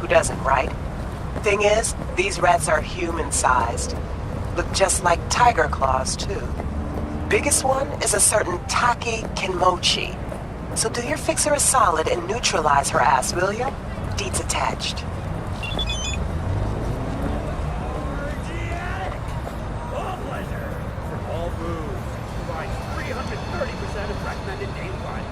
Who doesn't, right? Thing is, these rats are human-sized. Look just like tiger claws, too. Biggest one is a certain Taki Kenmochi. So do your fixer a solid and neutralize her ass, will ya? Deeds attached. All pleasure. From all booze. Provides 330% of recommended name file.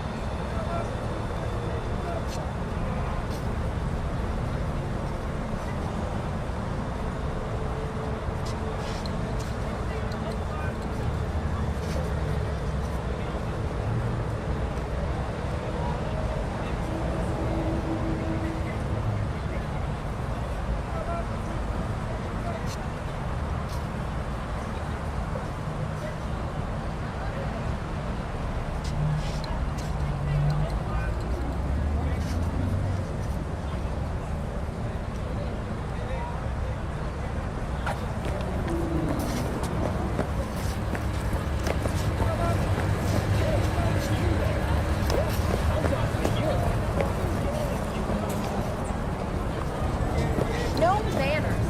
No manners.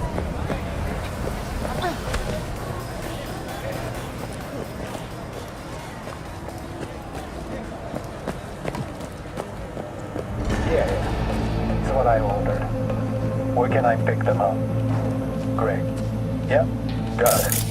Yeah, it's what I ordered. Where can I pick them up? Great. Yep, got it.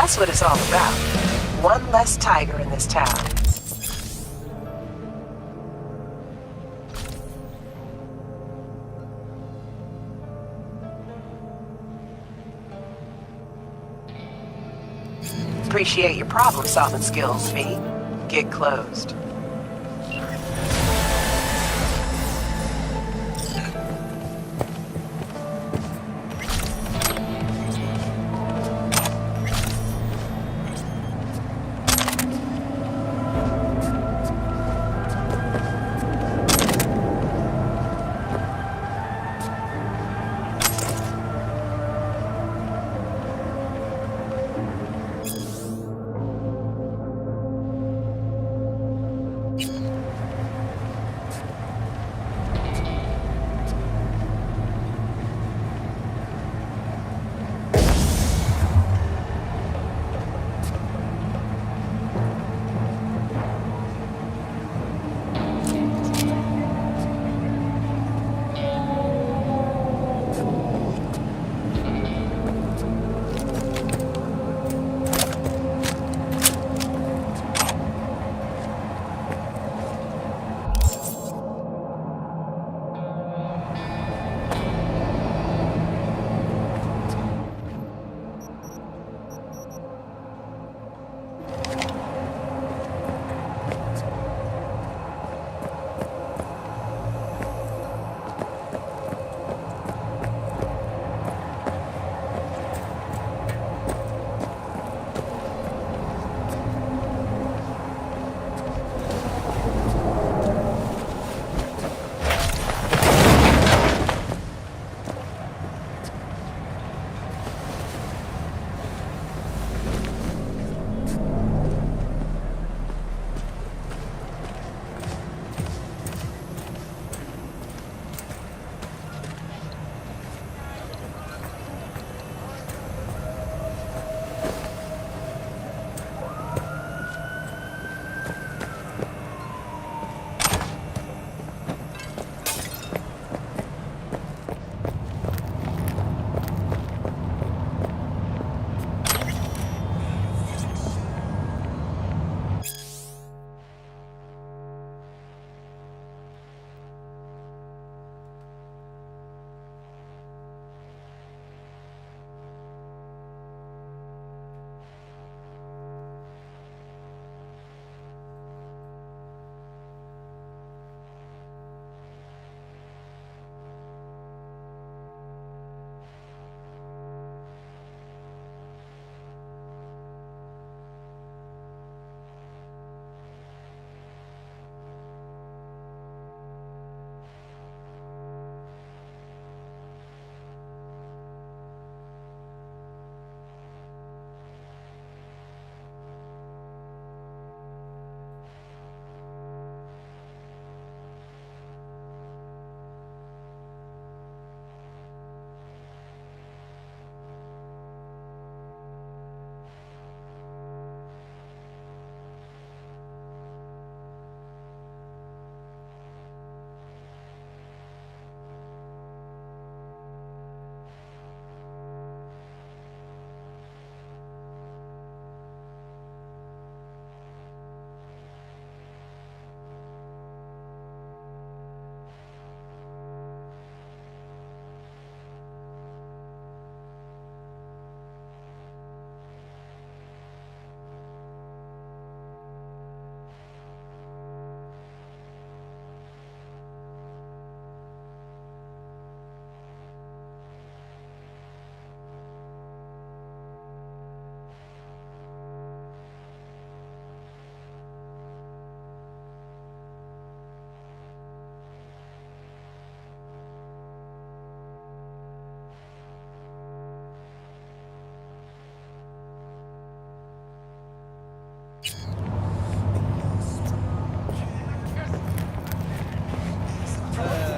That's what it's all about. One less tiger in this town. Appreciate your problem-solving skills, V. Get closed.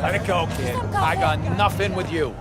Let it go, kid. I got nothing with you.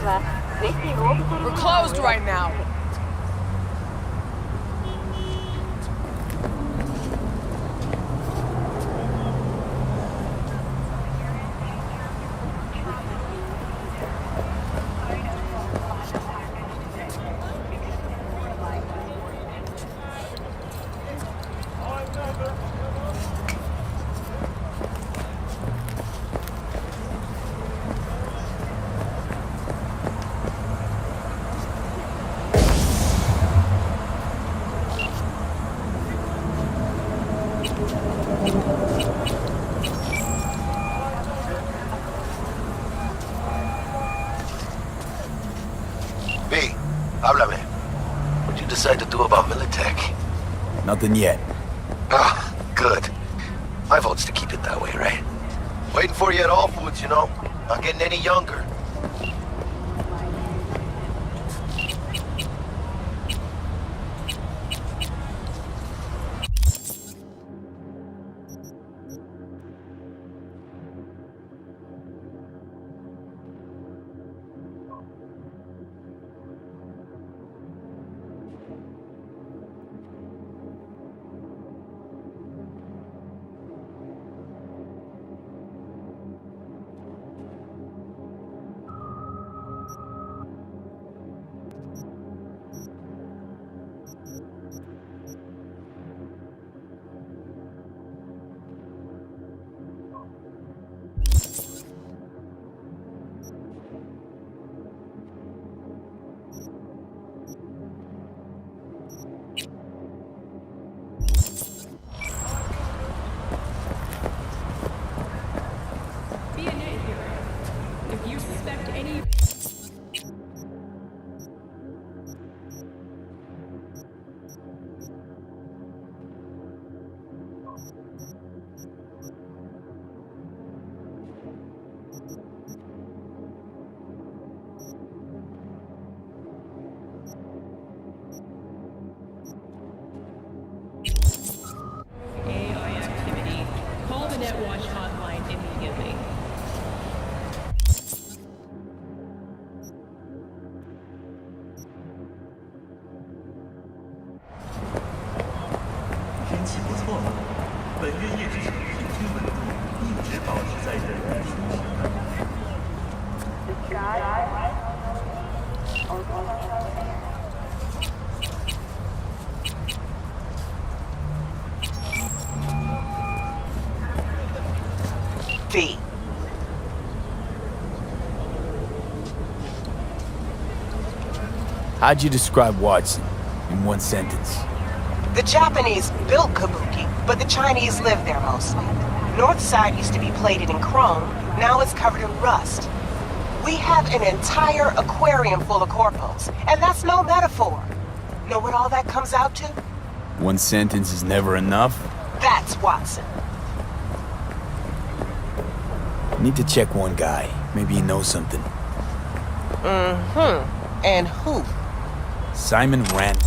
We're closed right now. B, háblame. What'd you decide to do about Militech? Nothing yet. Ah, good. My vote's to keep it that way, right? Waiting for you at All Foods, you know? Not getting any younger. V. How'd you describe Watson in one sentence? The Japanese built Kabuki, but the Chinese live there mostly. North side used to be plated in chrome, now it's covered in rust. We have an entire aquarium full of corpos, and that's no metaphor. Know what all that comes out to? One sentence is never enough? That's Watson. Need to check one guy. Maybe he knows something. Mm-hmm. And who? Simon Rand.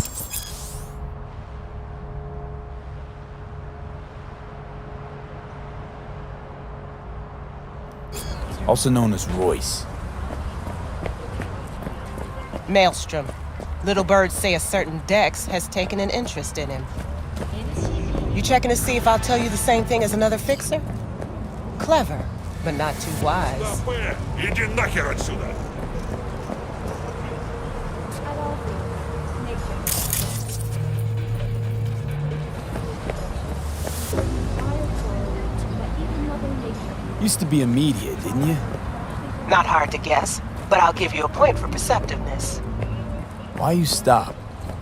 Also known as Royce. Maelstrom. Little birds say a certain Dex has taken an interest in him. You checking to see if I'll tell you the same thing as another fixer? Clever, but not too wise. Иди нахер отсюда! Used to be a media, didn't you? Not hard to guess, but I'll give you a point for perceptiveness. Why you stop?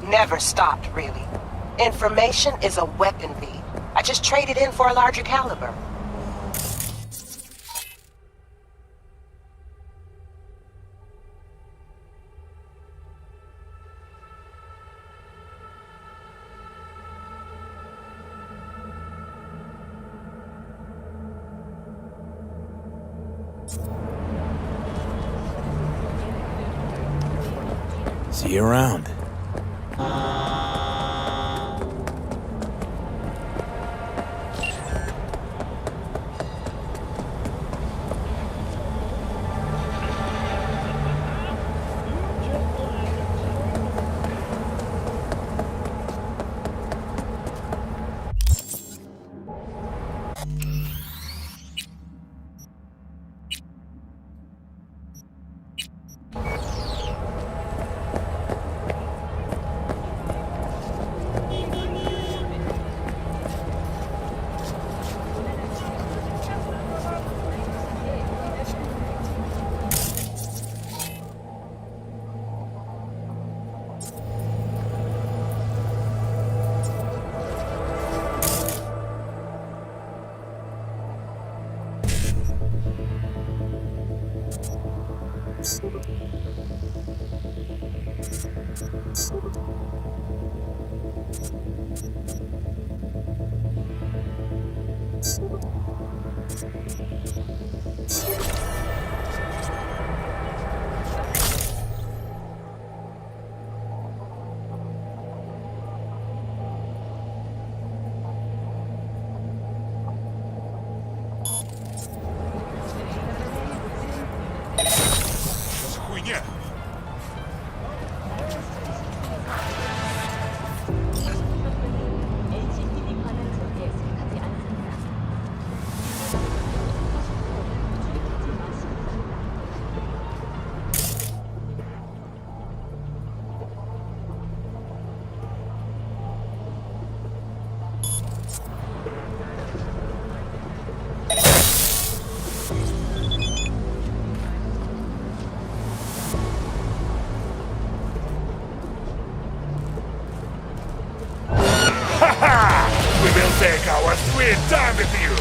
Never stopped, really. Information is a weapon, V. I just traded in for a larger caliber. See you around. We will take our sweet time with you!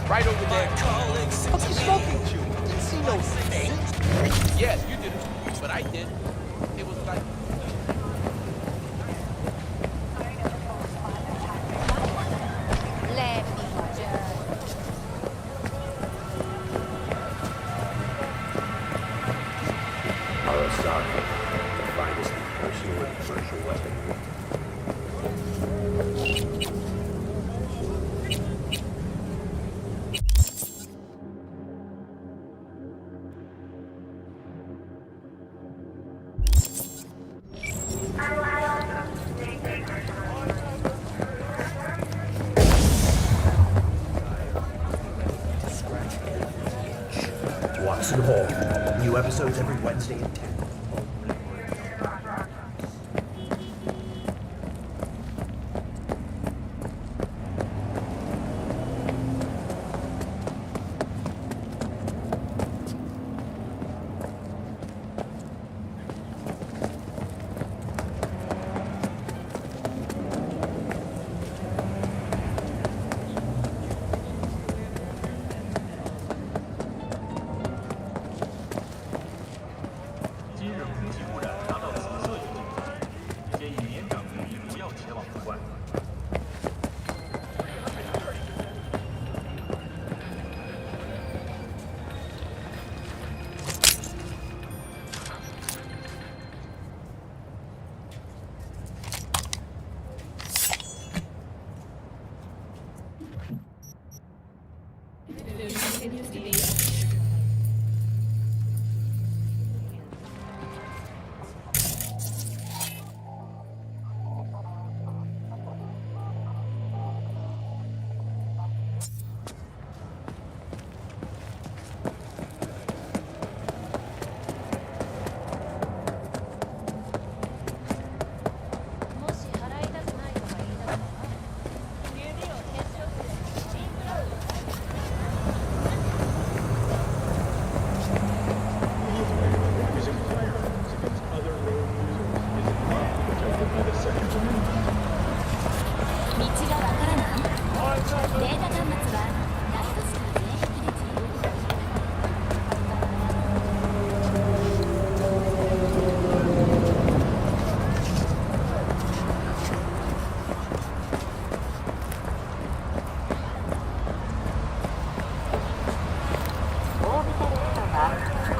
Right over there. What's he smoking to? Didn't see no thing. Yes, you did it, but I did. It was like... Let me judge. Arasaka, the finest personal and commercial weapon. Watson Hall. New episodes every Wednesday at 10.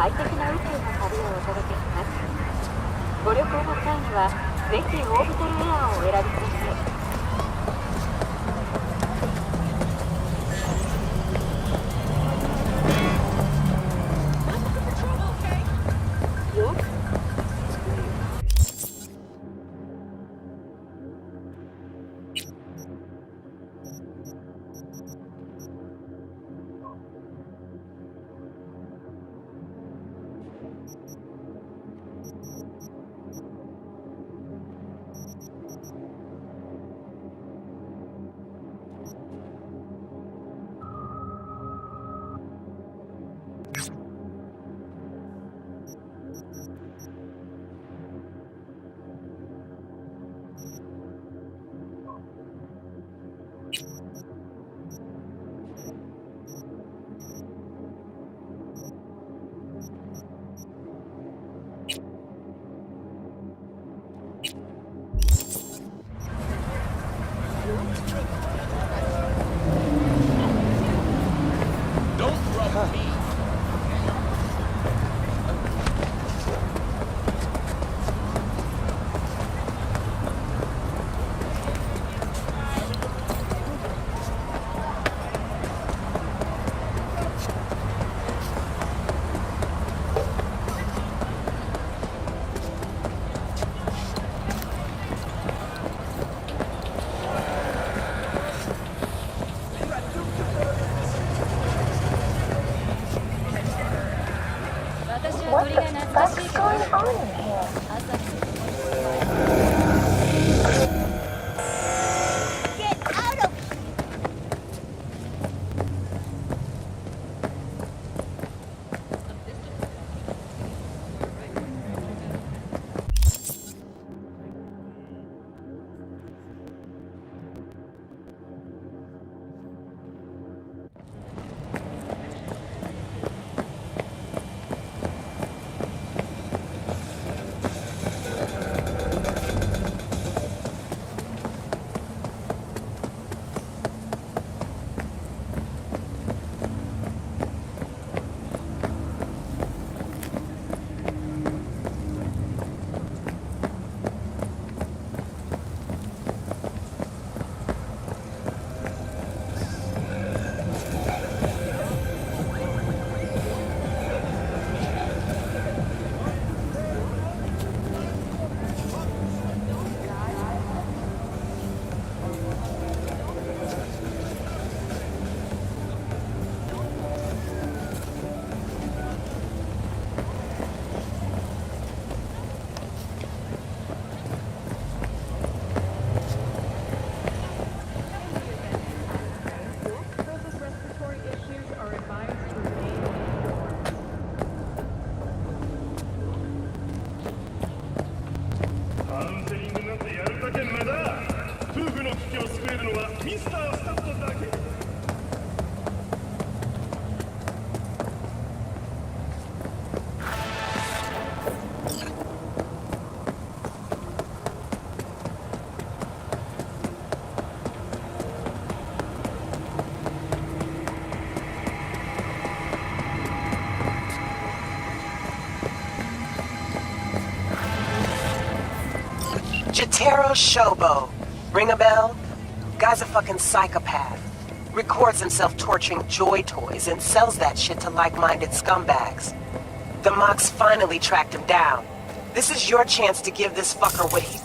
快適な宇宙の旅をお届けします。ご旅行の際にはぜひオービタルエアーをお選びください。What the fuck's going on in here? Get out of Jotaro Shobo. Ring a bell? Guy's a fucking psychopath. Records himself torturing joy toys and sells that shit to like-minded scumbags. The Mox finally tracked him down. This is your chance to give this fucker what he...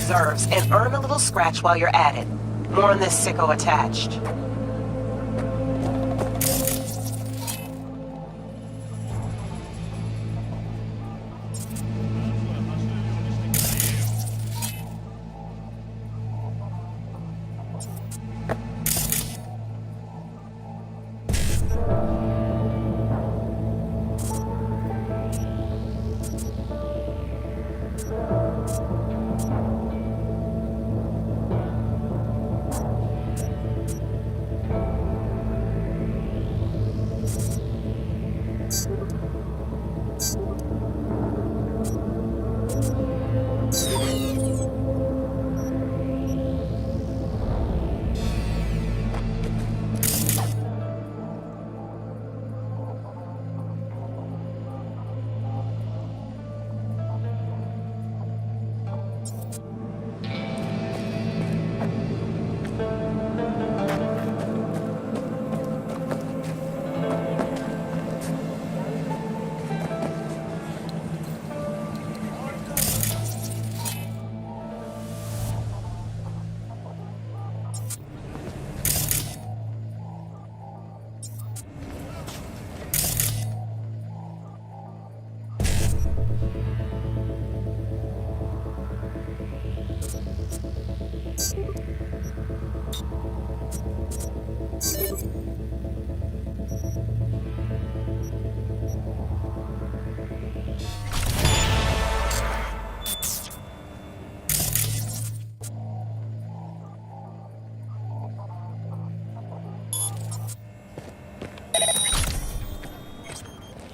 reserves and earn a little scratch while you're at it. More on this sicko attached.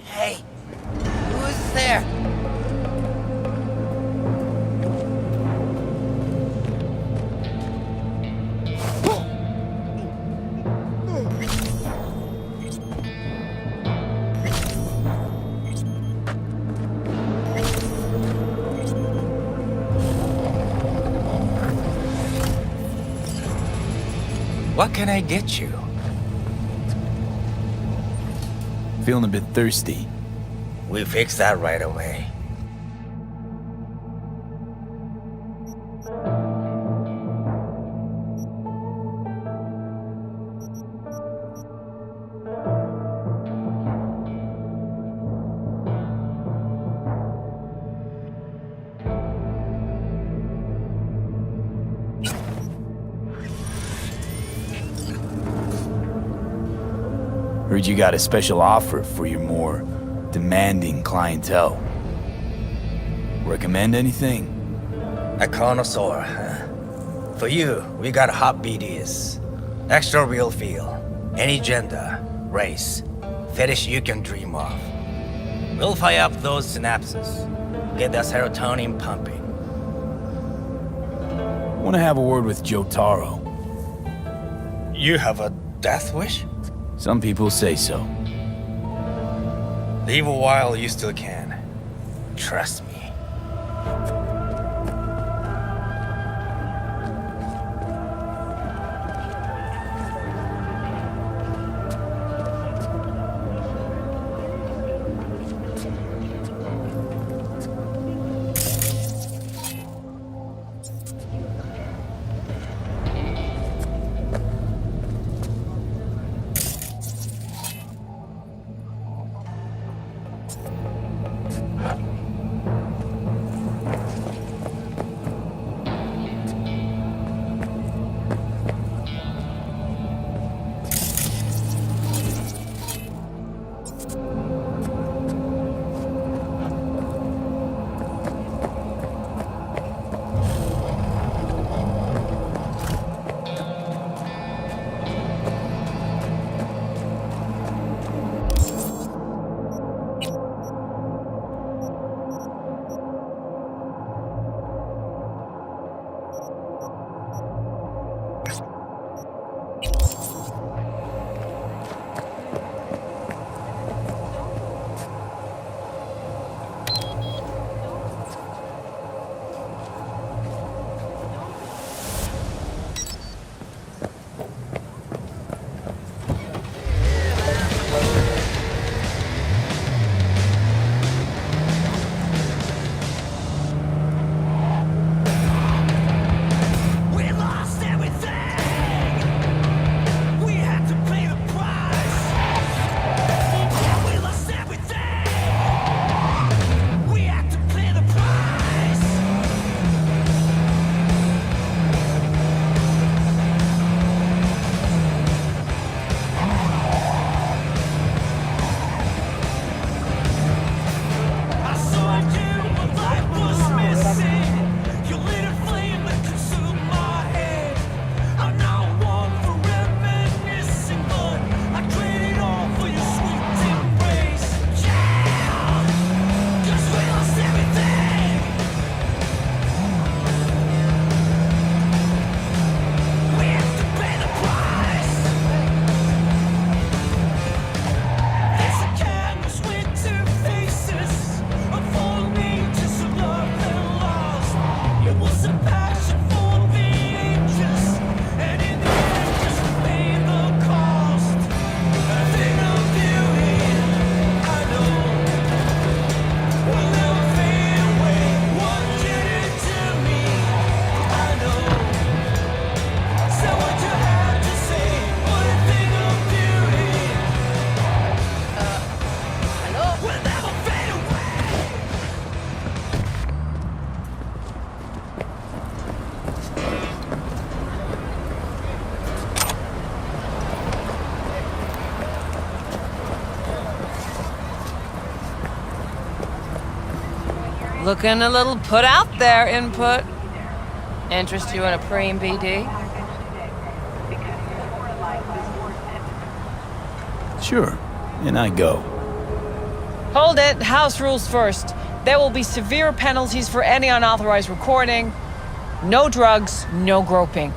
Hey, who's there? What can I get you? Feeling a bit thirsty. We'll fix that right away. Heard you got a special offer for your more demanding clientele. Recommend anything? A connoisseur, huh? For you, we got hot BDs. Extra real feel. Any gender, race, fetish you can dream of. We'll fire up those synapses. Get that serotonin pumping. Want to have a word with Jotaro. You have a death wish? Some people say so. Leave a while you still can. Trust me. Looking a little put out there, input. Interest you in a preem BD? Sure, and I go. Hold it, house rules first. There will be severe penalties for any unauthorized recording. No drugs, no groping.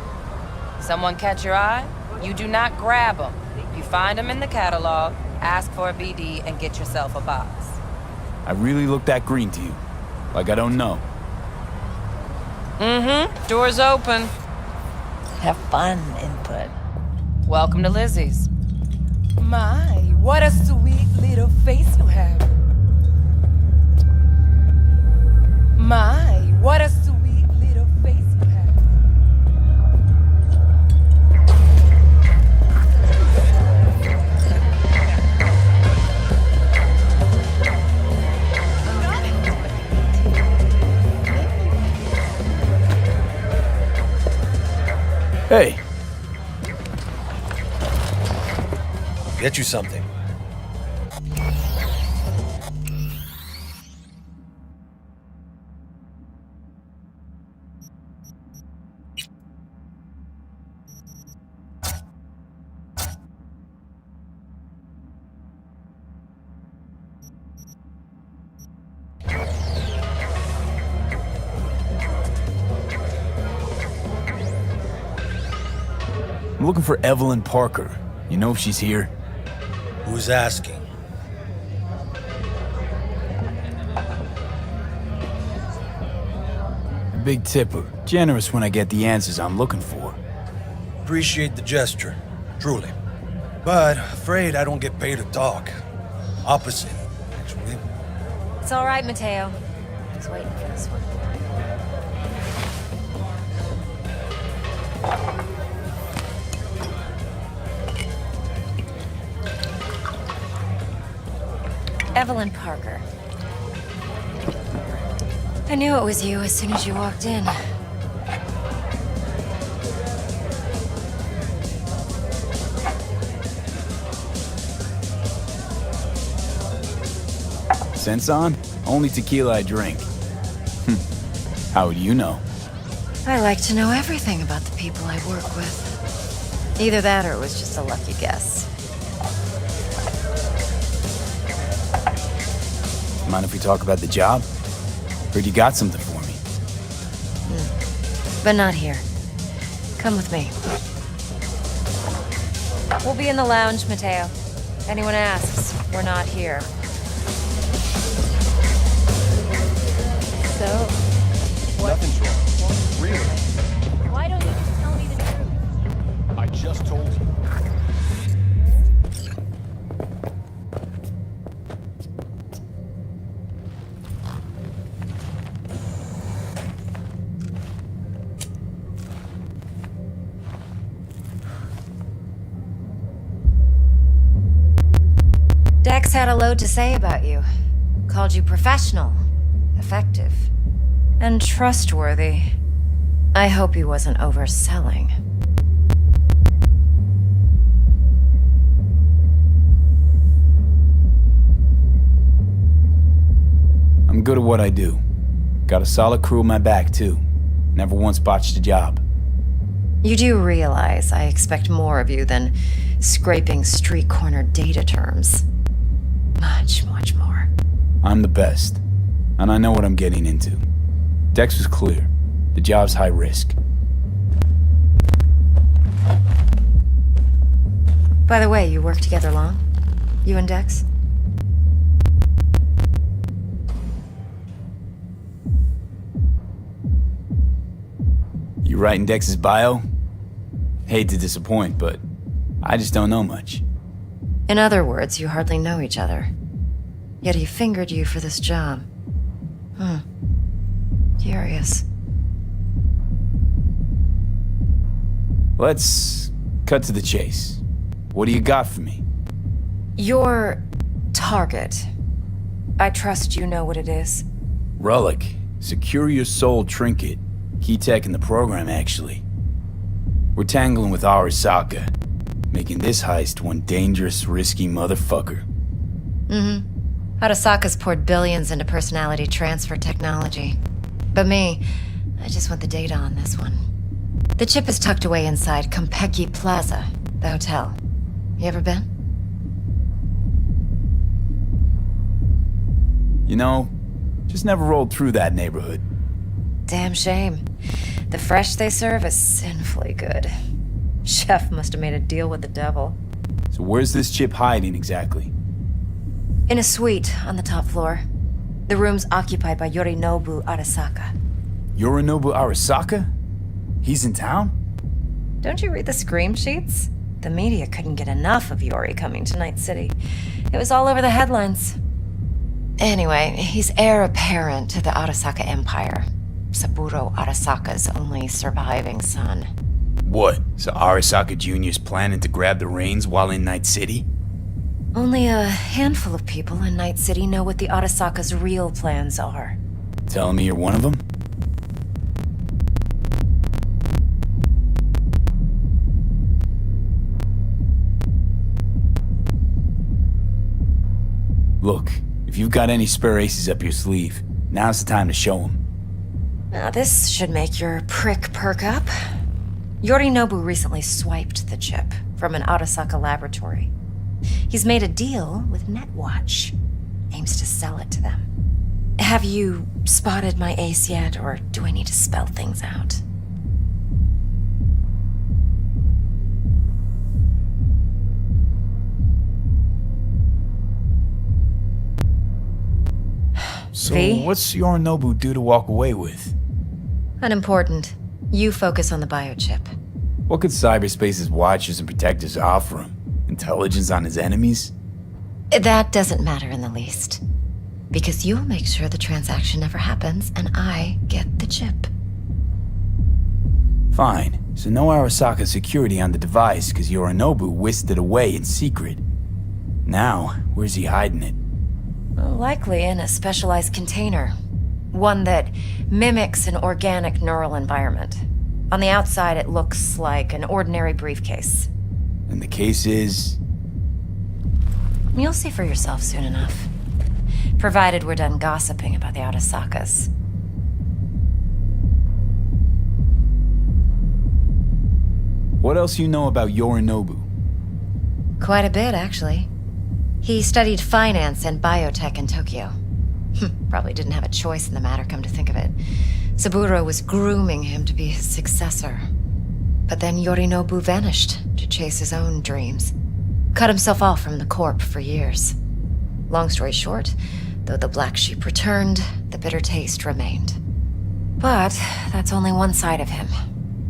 Someone catch your eye? You do not grab them. You find them in the catalog, ask for a BD, and get yourself a box. I really look that green to you. Like I don't know. Mm-hmm. Door's open. Have fun, input. Welcome to Lizzie's. My, what a sweet little face you have. My, what a sweet little face you have. Hey. Get you something. I'm looking for Evelyn Parker. You know if she's here? Who's asking? A big tipper. Generous when I get the answers I'm looking for. Appreciate the gesture, truly. But afraid I don't get paid to talk. Opposite, actually. It's all right, Mateo. I was waiting for this one. Evelyn Parker. I knew it was you as soon as you walked in. Sense on? Only tequila I drink. How would you know? I like to know everything about the people I work with. Either that or it was just a lucky guess. Mind if we talk about the job? Heard you got something for me. But not here. Come with me. We'll be in the lounge, Mateo. Anyone asks, we're not here. So, Nothing's wrong. Really? Why don't you just tell me the truth? I just told you. Dex had a load to say about you. Called you professional, effective, and trustworthy. I hope he wasn't overselling. I'm good at what I do. Got a solid crew in my back, too. Never once botched a job. You do realize I expect more of you than scraping street corner data terms. Much, much more. I'm the best, and I know what I'm getting into. Dex was clear. The job's high risk. By the way, you work together long? You and Dex? You writing Dex's bio? Hate to disappoint, but I just don't know much. In other words, you hardly know each other. Yet he fingered you for this job. Curious. Let's cut to the chase. What do you got for me? Your target. I trust you know what it is. Relic. Secure your soul trinket. Key tech in the program, actually. We're tangling with Arasaka, making this heist one dangerous, risky motherfucker. Arasaka's poured billions into personality transfer technology. But me, I just want the data on this one. The chip is tucked away inside Konpeki Plaza, the hotel. You ever been? You know, just never rolled through that neighborhood. Damn shame. The fresh they serve is sinfully good. Chef must have made a deal with the devil. So where's this chip hiding exactly? In a suite on the top floor. The room's occupied by Yorinobu Arasaka. Yorinobu Arasaka? He's in town? Don't you read the scream sheets? The media couldn't get enough of Yori coming to Night City. It was all over the headlines. Anyway, he's heir apparent to the Arasaka Empire. Saburo Arasaka's only surviving son. What? So Arasaka Jr.'s planning to grab the reins while in Night City? Only a handful of people in Night City know what the Arasaka's real plans are. Telling me you're one of them? Look, if you've got any spare aces up your sleeve, now's the time to show them. Now this should make your prick perk up. Yorinobu recently swiped the chip from an Arasaka laboratory. He's made a deal with Netwatch. Aims to sell it to them. Have you spotted my ace yet, or do I need to spell things out? So V? what's Yorinobu due to walk away with? Unimportant. You focus on the biochip. What could cyberspace's watchers and protectors offer him? Intelligence on his enemies? That doesn't matter in the least. Because you'll make sure the transaction never happens, and I get the chip. Fine. So no Arasaka security on the device, because Yorinobu whisked it away in secret. Now, where's he hiding it? Likely in a specialized container. One that mimics an organic neural environment. On the outside, it looks like an ordinary briefcase. And the case is... You'll see for yourself soon enough. Provided we're done gossiping about the Arasakas. What else you know about Yorinobu? Quite a bit, actually. He studied finance and biotech in Tokyo. Probably didn't have a choice in the matter, come to think of it. Saburo was grooming him to be his successor. But then Yorinobu vanished to chase his own dreams. Cut himself off from the Corp for years. Long story short, though the black sheep returned, the bitter taste remained. But that's only one side of him.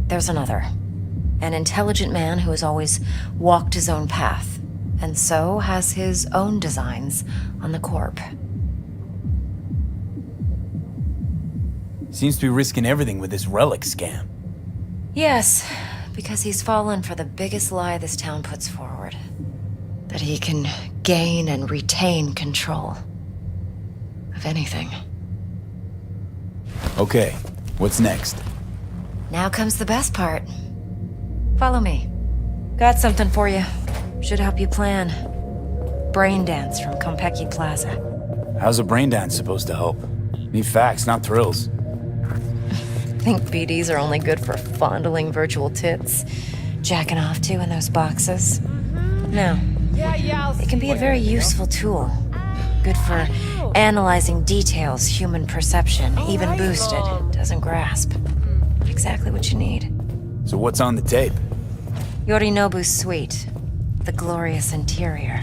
There's another. An intelligent man who has always walked his own path, and so has his own designs on the Corp. Seems to be risking everything with this relic scam. Yes, because he's fallen for the biggest lie this town puts forward. That he can gain and retain control of anything. Okay, what's next? Now comes the best part. Follow me. Got something for you. Should help you plan. Brain dance from Konpeki Plaza. How's a brain dance supposed to help? Need facts, not thrills. Think BDs are only good for fondling virtual tits? Jacking off to in those boxes? No. It can be a very useful tool. Good for analyzing details human perception, even boosted, doesn't grasp. Exactly what you need. So what's on the tape? Yorinobu's suite. The glorious interior.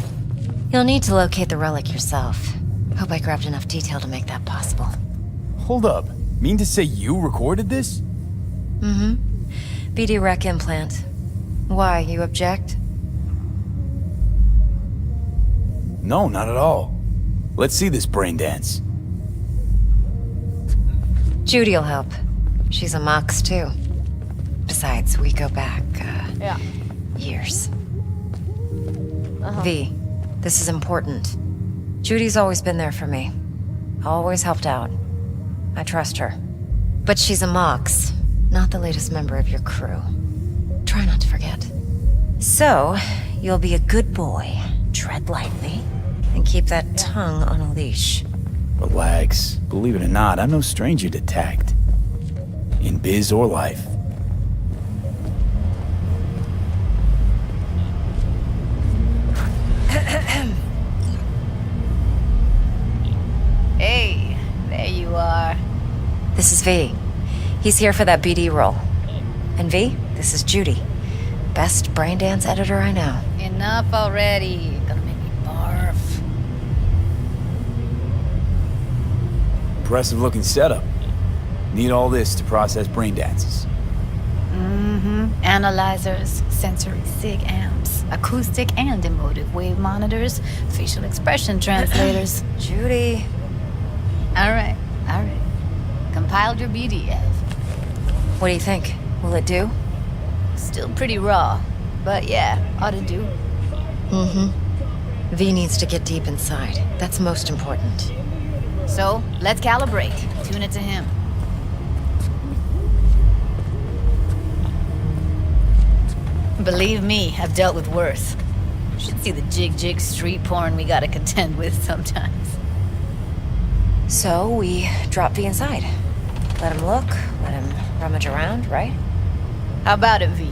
You'll need to locate the relic yourself. Hope I grabbed enough detail to make that possible. Hold up. Mean to say you recorded this? Mm-hmm. BD rec implant. Why, you object? No, not at all. Let's see this brain dance. Judy'll help. She's a Mox, too. Besides, we go back, years. V, this is important. Judy's always been there for me. Always helped out. I trust her. But she's a Mox, not the latest member of your crew. Try not to forget. So, you'll be a good boy, tread lightly, and keep that tongue on a leash. Relax. Believe it or not, I'm no stranger to tact. In biz or life. Hey, there you are. This is V. He's here for that BD role. And V, this is Judy. Best braindance editor I know. Enough already. Gonna make me barf. Impressive looking setup. Need all this to process brain dances. Analyzers, sensory sig amps, acoustic and emotive wave monitors, facial expression translators. Judy. Alright. Compiled your BDF. What do you think? Will it do? Still pretty raw, but yeah, ought to do. V needs to get deep inside. That's most important. So, let's calibrate. Tune it to him. Believe me, I've dealt with worse. You should see the jig street porn we gotta contend with sometimes. So we drop V inside. Let him look, let him rummage around, right? How about it, V?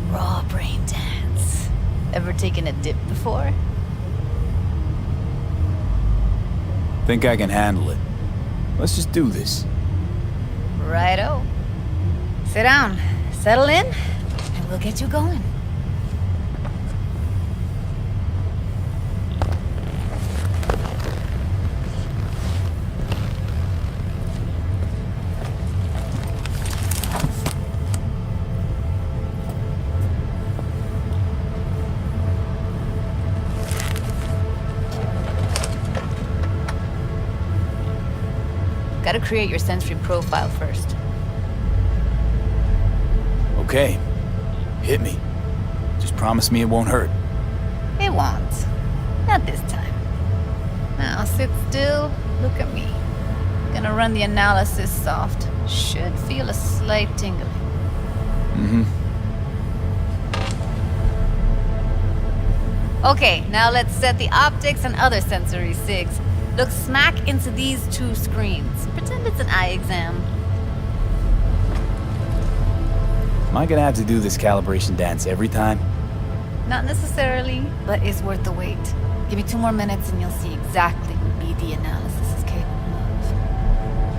Raw brain dance. Ever taken a dip before? Think I can handle it. Let's just do this. Righto. Sit down, settle in, and we'll get you going. Gotta create your sensory profile first. Okay. Hit me. Just promise me it won't hurt. It won't. Not this time. Now sit still, look at me. Gonna run the analysis soft. Should feel a slight tingling. Okay, now let's set the optics and other sensory sigs. Look smack into these two screens. Pretend it's an eye exam. Am I gonna have to do this calibration dance every time? Not necessarily, but it's worth the wait. Give me 2 more minutes and you'll see exactly what BD analysis is capable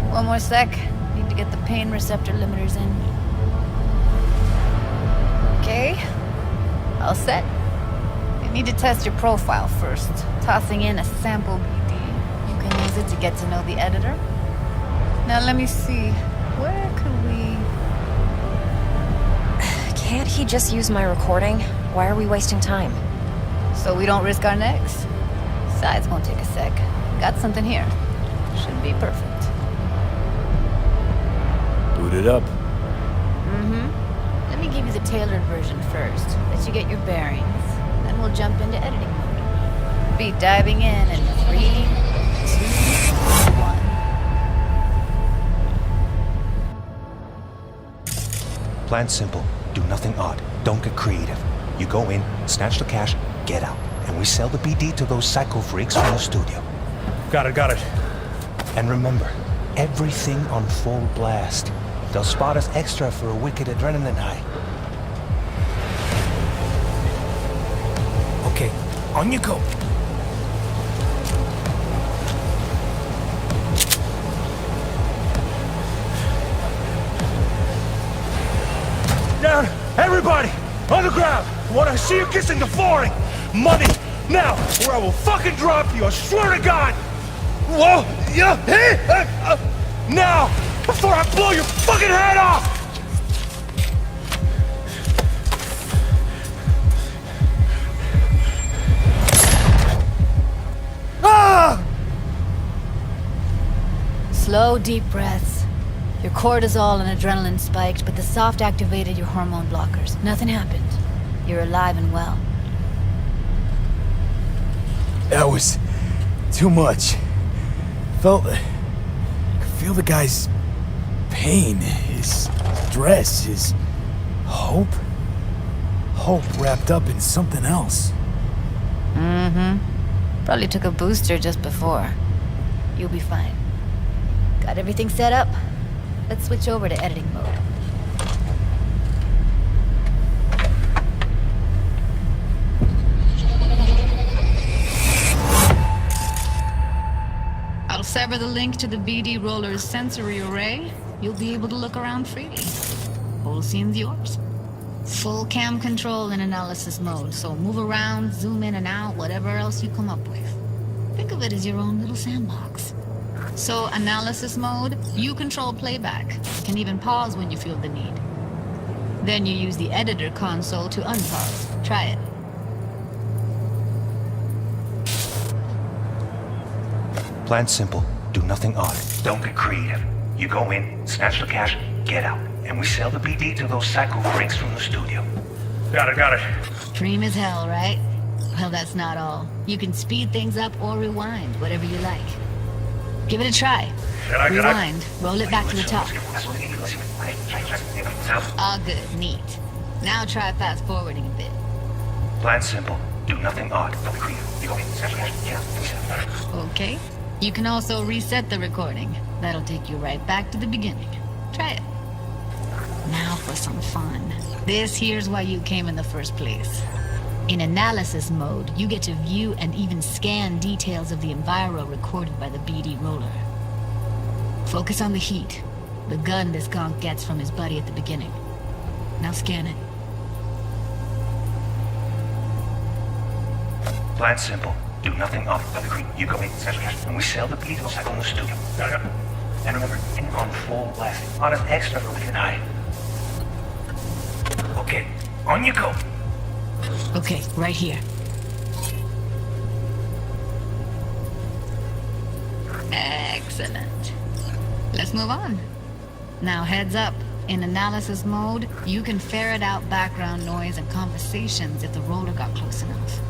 of. 1 more sec. Need to get the pain receptor limiters in. Okay. All set. You need to test your profile first. Tossing in a sample BD. You can use it to get to know the editor. Now let me see. Where could we... Can't he just use my recording? Why are we wasting time? So we don't risk our necks? Besides, won't take a sec. Got something here. Should be perfect. Boot it up. Let me give you the tailored version first. Let you get your bearings. Then we'll jump into editing mode. Be diving in 3, 2, 1. Plan simple. Do nothing odd. Don't get creative. You go in, snatch the cash, get out. And we sell the BD to those psycho freaks from the studio. Got it. And remember, everything on full blast. They'll spot us extra for a wicked adrenaline high. Okay, on you go. Down! Everybody! On the ground! I want to see you kissing the flooring! Money! Now! Or I will fucking drop you! I swear to God! Whoa! Yeah! Hey! Now! Before I blow your fucking head off! Ah! Slow, deep breaths. Your cortisol and adrenaline spiked, but the soft activated your hormone blockers. Nothing happened. You're alive and well. That was too much. I could feel the guy's pain, his stress, his hope. Hope wrapped up in something else. Probably took a booster just before. You'll be fine. Got everything set up? Let's switch over to editing mode. I'll sever the link to the BD Roller's sensory array. You'll be able to look around freely. Whole scene's yours. Full cam control in analysis mode, so move around, zoom in and out, whatever else you come up with. Think of it as your own little sandbox. So, analysis mode, you control playback. Can even pause when you feel the need. Then you use the editor console to unpause. Try it. Plan simple. Do nothing odd. Don't get creative. You go in, snatch the cash, get out. And we sell the BD to those psycho freaks from the studio. Got it. Dream as hell, right? Well, that's not all. You can speed things up or rewind, whatever you like. Give it a try. Rewind. Roll it back to the top. All good. Neat. Now try fast forwarding a bit. Plan simple. Do nothing odd. Don't be creative. You go in, snatch the cash, Okay. You can also reset the recording. That'll take you right back to the beginning. Try it. Now for some fun. This here's why you came in the first place. In analysis mode, you get to view and even scan details of the enviro recorded by the BD Roller. Focus on the heat, the gun this gonk gets from his buddy at the beginning. Now scan it. Plan simple. Do nothing odd. Don't be creative. You go in, snatch the cash. And we sell the BD to those psycho in the studio. And remember, in on full blast. On an extra for we can hide. Okay, on you go. Okay, right here. Excellent. Let's move on. Now heads up. In analysis mode, you can ferret out background noise and conversations if the roller got close enough.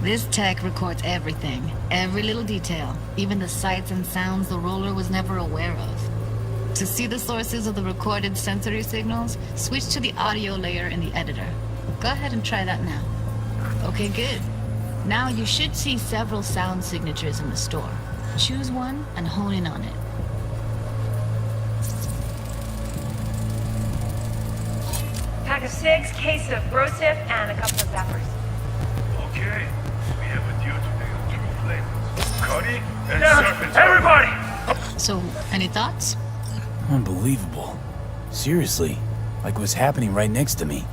This tech records everything, every little detail, even the sights and sounds the roller was never aware of. To see the sources of the recorded sensory signals, switch to the audio layer in the editor. Go ahead and try that now. Okay, good. Now you should see several sound signatures in the store. Choose one and hone in on it. Pack of 6, case of Brosif, and a couple of zappers. Okay, we have a deal today on true flavors. Cuddy and Now, serpent. everybody! So, any thoughts? Unbelievable. Seriously, like what's happening right next to me.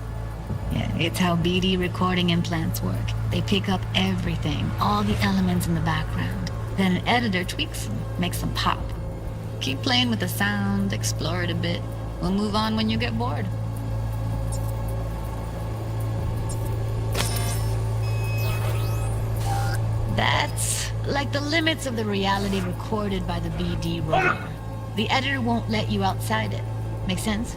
Yeah, it's how BD recording implants work. They pick up everything, all the elements in the background. Then an editor tweaks them, makes them pop. Keep playing with the sound, explore it a bit. We'll move on when you get bored. That's like the limits of the reality recorded by the BD Roller. The editor won't let you outside it. Make sense?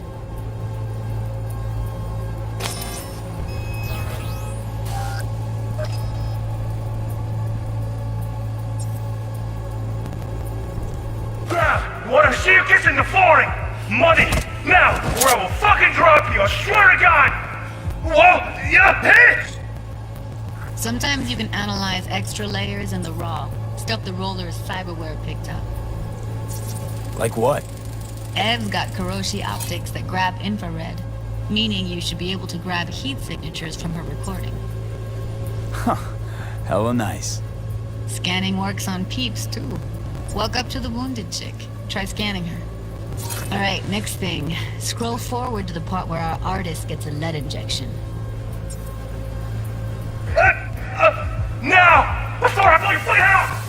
Grab! Want to see you kissing the flooring! Money! Now! Or I will fucking drop you, I swear to God! Whoa! Yeah! Hey! Sometimes you can analyze extra layers in the raw. Stuff the roller's cyberware picked up. Like what? Ev's got Kiroshi optics that grab infrared, meaning you should be able to grab heat signatures from her recording. Huh. Hella nice. Scanning works on peeps, too. Walk up to the wounded chick. Try scanning her. Alright, next thing. Scroll forward to the part where our artist gets a lead injection. Now! Before I blow your fucking head off!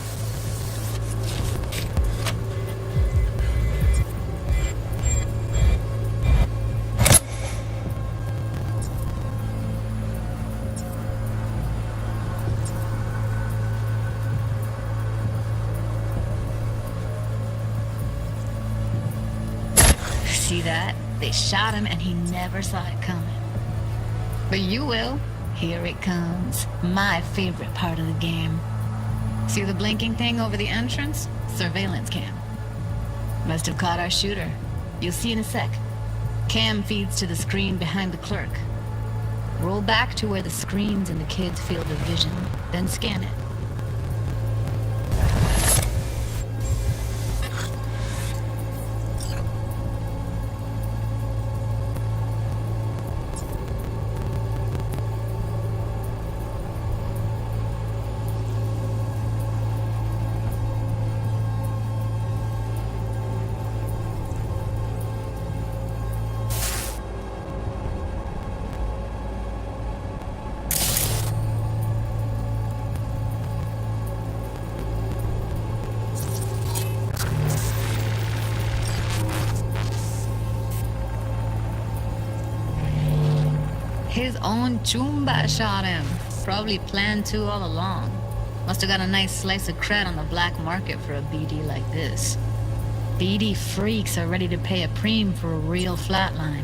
See that? They shot him and he never saw it coming. But you will. Here it comes. My favorite part of the game. See the blinking thing over the entrance? Surveillance cam. Must have caught our shooter. You'll see in a sec. Cam feeds to the screen behind the clerk. Roll back to where the screens in the kid's field of vision, then scan it. own Chumba shot him. Probably planned to all along. Must have got a nice slice of cred on the black market for a BD like this. BD freaks are ready to pay a preem for a real flatline.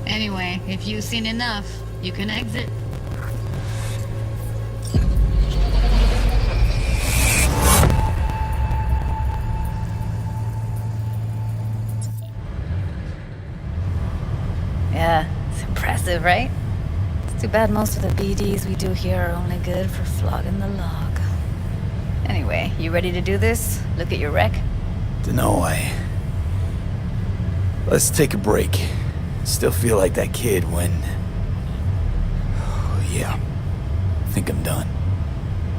Anyway, if you've seen enough, you can exit. Yeah, it's impressive, right? It's too bad most of the BDs we do here are only good for flogging the log. Anyway, you ready to do this? Look at your wreck? Dunno, Let's take a break. Still feel like that kid when... Oh, yeah. I think I'm done.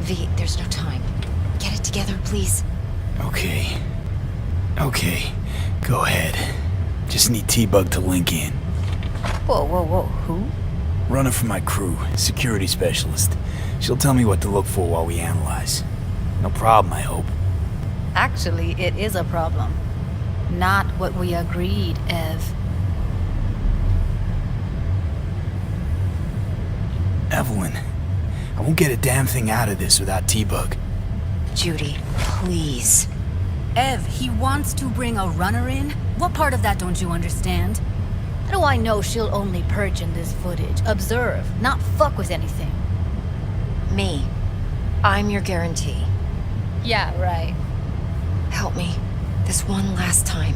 V, there's no time. Get it together, please. Okay. Go ahead. Just need T-Bug to link in. Whoa, who? Running for my crew, security specialist. She'll tell me what to look for while we analyze. No problem, I hope. Actually, it is a problem. Not what we agreed, Ev. Evelyn, I won't get a damn thing out of this without T-Bug. Judy, please. Ev, he wants to bring a runner in? What part of that don't you understand? How do I know she'll only perch in this footage? Observe, not fuck with anything. Me. I'm your guarantee. Yeah, right. Help me. This one last time.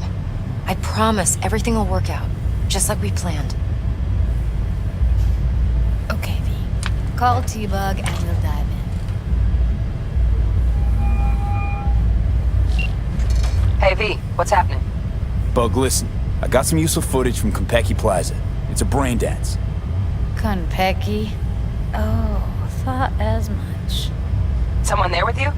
I promise everything will work out, just like we planned. Okay, V. Call T-Bug and we'll dive in. Hey, V, what's happening? Bug, listen. I got some useful footage from Konpeki Plaza. It's a brain dance. Konpeki? Oh, thought as much. Someone there with you?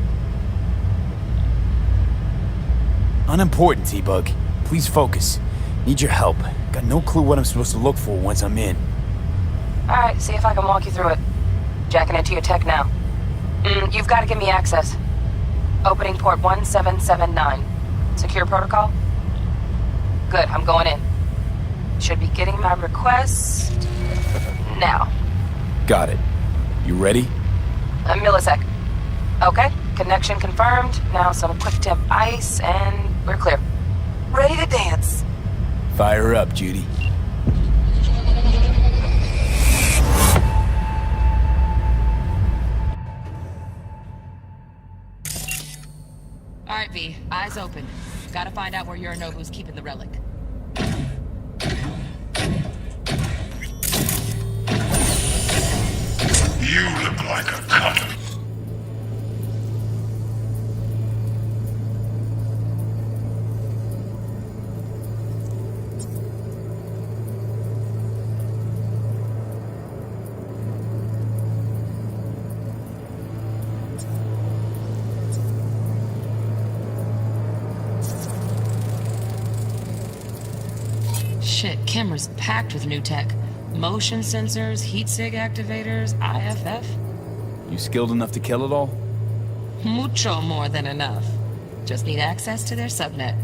Unimportant, T-Bug. Please focus. Need your help. Got no clue what I'm supposed to look for once I'm in. Alright, see if I can walk you through it. Jacking into your tech now. You've got to give me access. Opening port 1779. Secure protocol? Good, I'm going in. Should be getting my request... now. Got it. You ready? A millisec. Okay, connection confirmed. Now some quick temp ice, and we're clear. Ready to dance. Fire up, Judy. Alright, V. Eyes open. Gotta find out where Yorinobu's keeping the relic. You look like a cunt. Shit, camera's packed with new tech. Motion sensors, heat sig activators, IFF. You skilled enough to kill it all? Mucho more than enough. Just need access to their subnet.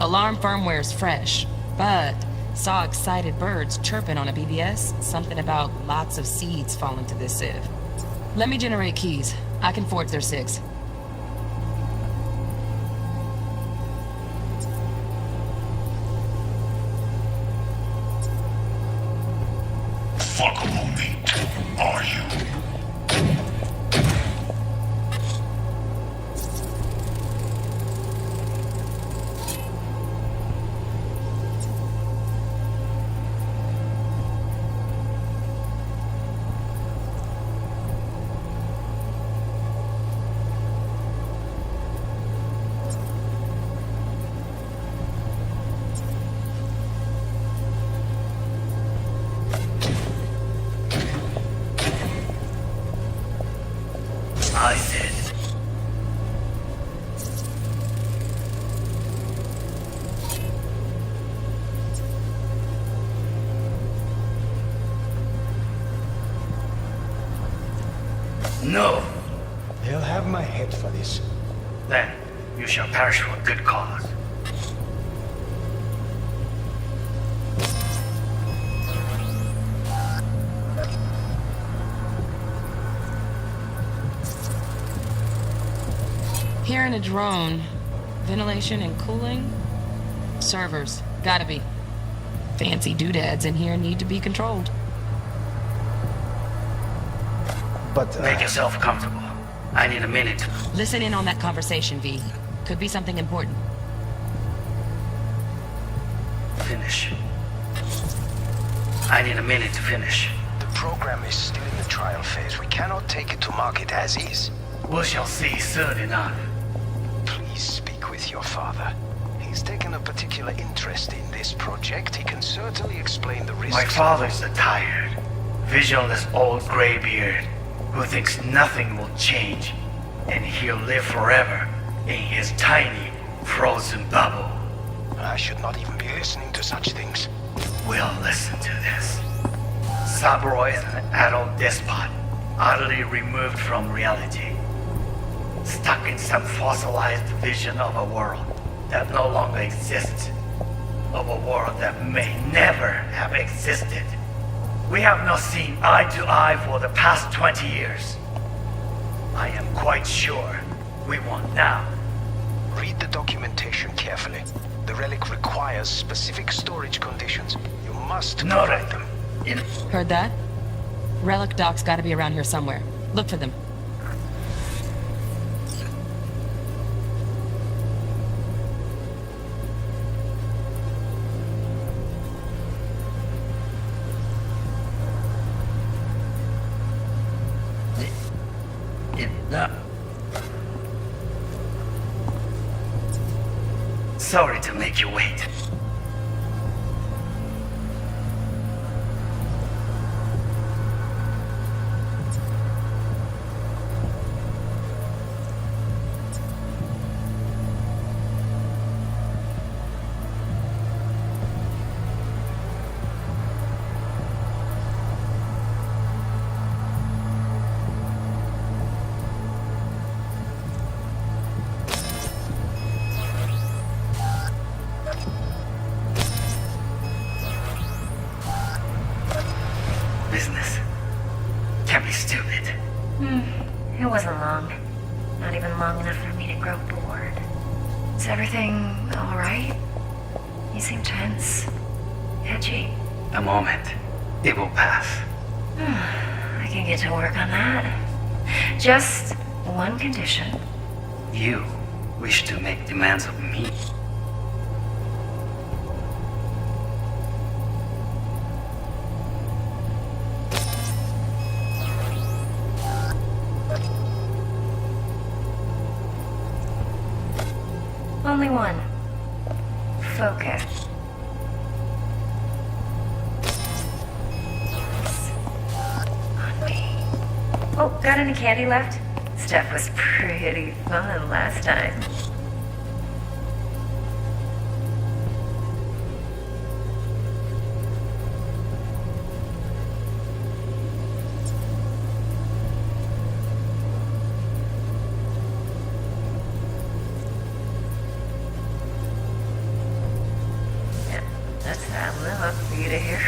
Alarm firmware's fresh, but saw excited birds chirping on a BBS, something about lots of seeds falling to this sieve. Let me generate keys. I can forge their SIGs. Fuckable meat, are you? I said. No. They'll have have my head for this. Then you shall perish for a good cause. Here in a drone, ventilation and cooling? Servers, gotta be. Fancy doodads in here need to be controlled. But, Make yourself comfortable. I need a minute. Listen in on that conversation, V. Could be something important. Finish. I need a minute to finish. The program is still in the trial phase. We cannot take it to market as is. We shall see soon enough. Please speak with your father. He's taken a particular interest in this project. He can certainly explain the risks. My father's a tired, visionless old graybeard who thinks nothing will change, and he'll live forever in his tiny, frozen bubble. I should not even be listening to such things. We'll listen to this. Saburo is an adult despot, utterly removed from reality. Stuck in some fossilized vision of a world that no longer exists. Of a world that may never have existed. We have not seen eye to eye for the past 20 years. I am quite sure we won't now. Read the documentation carefully. The relic requires specific storage conditions. You must provide them. Heard that? Relic docs gotta be around here somewhere. Look for them. Sorry to make you wait. Business. Can't be stupid. It wasn't long. Not even long enough for me to grow bored. Is everything alright? You seem tense. Edgy. A moment. It will pass. I can get to work on that. Just one condition. You wish to make demands of me. Only one. Focus. On me. Oh, got any candy left? Stuff was pretty fun last time. That's that look for you to hear.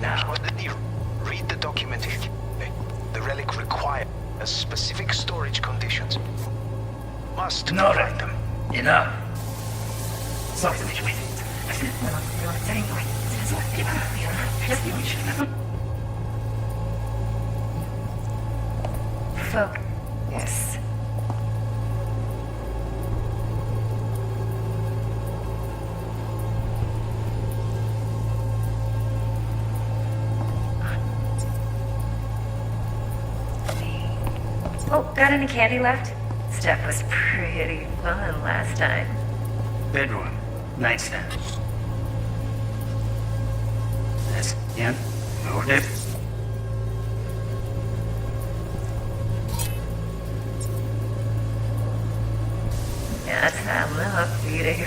Now, read the documentation. The relic requires specific storage conditions. Must provide them. Enough. Sorry to make you wait. Focus. Oh, got any candy left? Stuff was pretty fun last time. Bedroom, nightstand. That's in. Hold it. That's that love beating.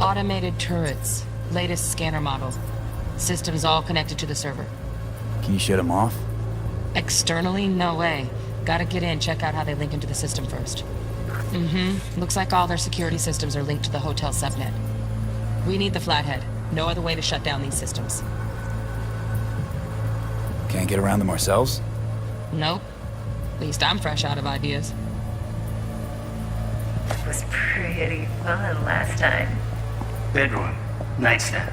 Automated turrets. Latest scanner model. Systems all connected to the server. Can you shut them off? Externally, no way. Gotta get in, check out how they link into the system first. Looks like all their security systems are linked to the hotel subnet. We need the flathead. No other way to shut down these systems. Can't get around them ourselves? Nope. At least I'm fresh out of ideas. It was pretty fun last time. Bedroom, nightstand.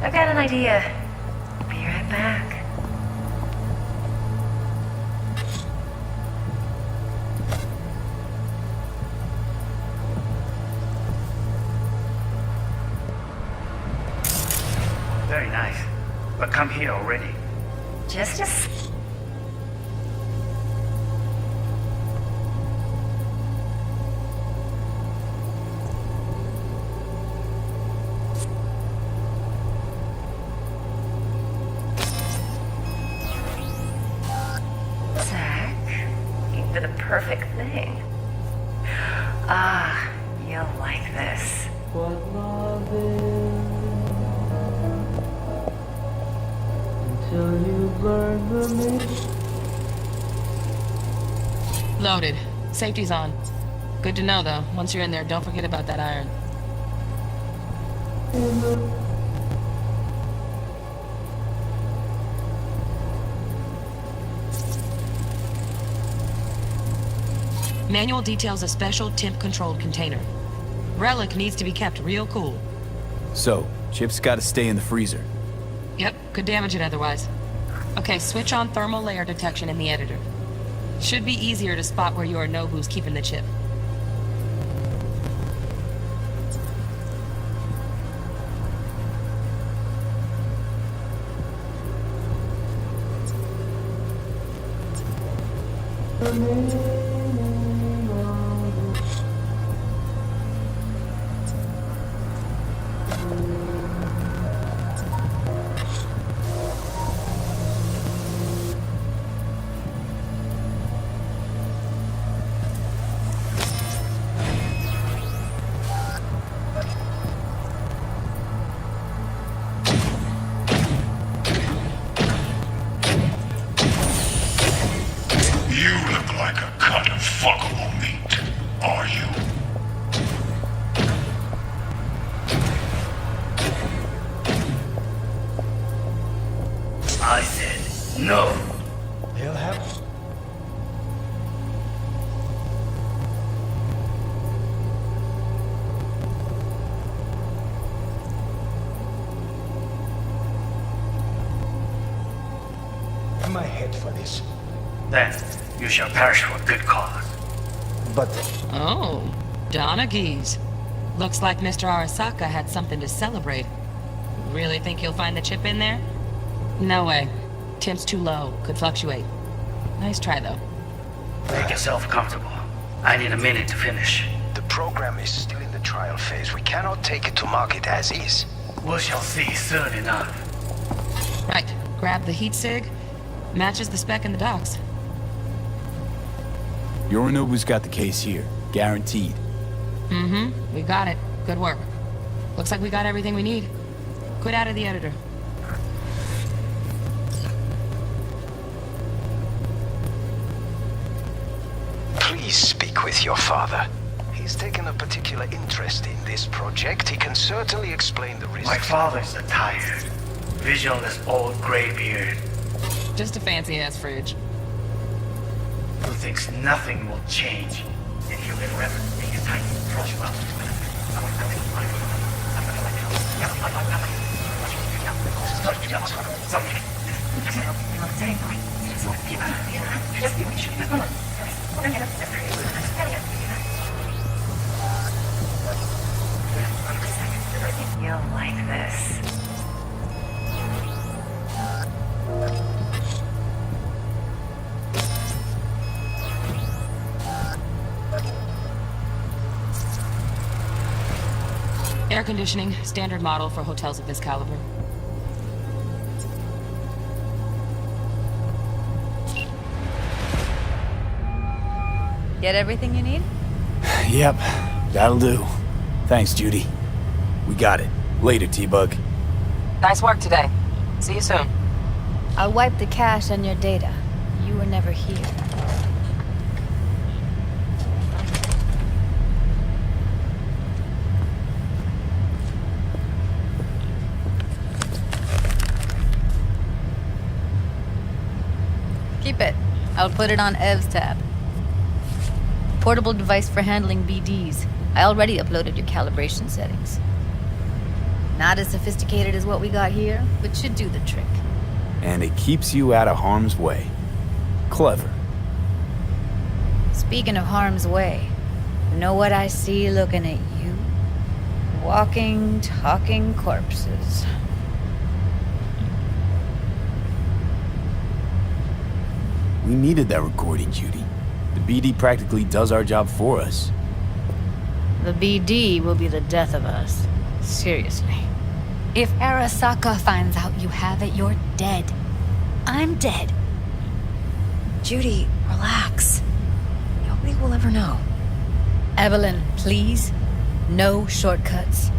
I've got an idea. Be right back. Very nice. But come here already. Just a for the perfect thing. Ah, you'll like this. What love is until you learn the meaning. Loaded. Safety's on. Good to know, though. Once you're in there, don't forget about that iron. Manual details a special temp-controlled container. Relic needs to be kept real cool. So, chips gotta stay in the freezer. Yep, could damage it otherwise. Okay, switch on thermal layer detection in the editor. Should be easier to spot where you or know who's keeping the chip. I said no. He'll have... my head for this. Then you shall perish for a good cause. But... Oh, Donaghy's. Looks like Mr. Arasaka had something to celebrate. Really think you'll find the chip in there? No way. Temp's too low. Could fluctuate. Nice try, though. Make yourself comfortable. I need a minute to finish. The program is still in the trial phase. We cannot take it to market as is. We shall see soon enough. Right. Grab the heat sig. Matches the spec in the docs. Yorinobu's got the case here. Guaranteed. We got it. Good work. Looks like we got everything we need. Quit out of the editor. Please speak with your father. He's taken a particular interest in this project. He can certainly explain the risks. My father's a tired, visionless old gray beard Just a fancy-ass fridge. who thinks nothing will change. If you remember, take your time, trust you out. You'll like this. Air conditioning, standard model for hotels of this caliber. Get everything you need? Yep, that'll do. Thanks, Judy. We got it. Later, T-Bug. Nice work today. See you soon. I'll wipe the cache on your data. You were never here. Keep it. I'll put it on Ev's tab. Portable device for handling BDs. I already uploaded your calibration settings. Not as sophisticated as what we got here, but should do the trick. And it keeps you out of harm's way. Clever. Speaking of harm's way, you know what I see looking at you? Walking, talking corpses. We needed that recording, Judy. The BD practically does our job for us. The BD will be the death of us. Seriously. If Arasaka finds out you have it, you're dead. I'm dead. Judy, relax. Nobody will ever know. Evelyn, please. No shortcuts.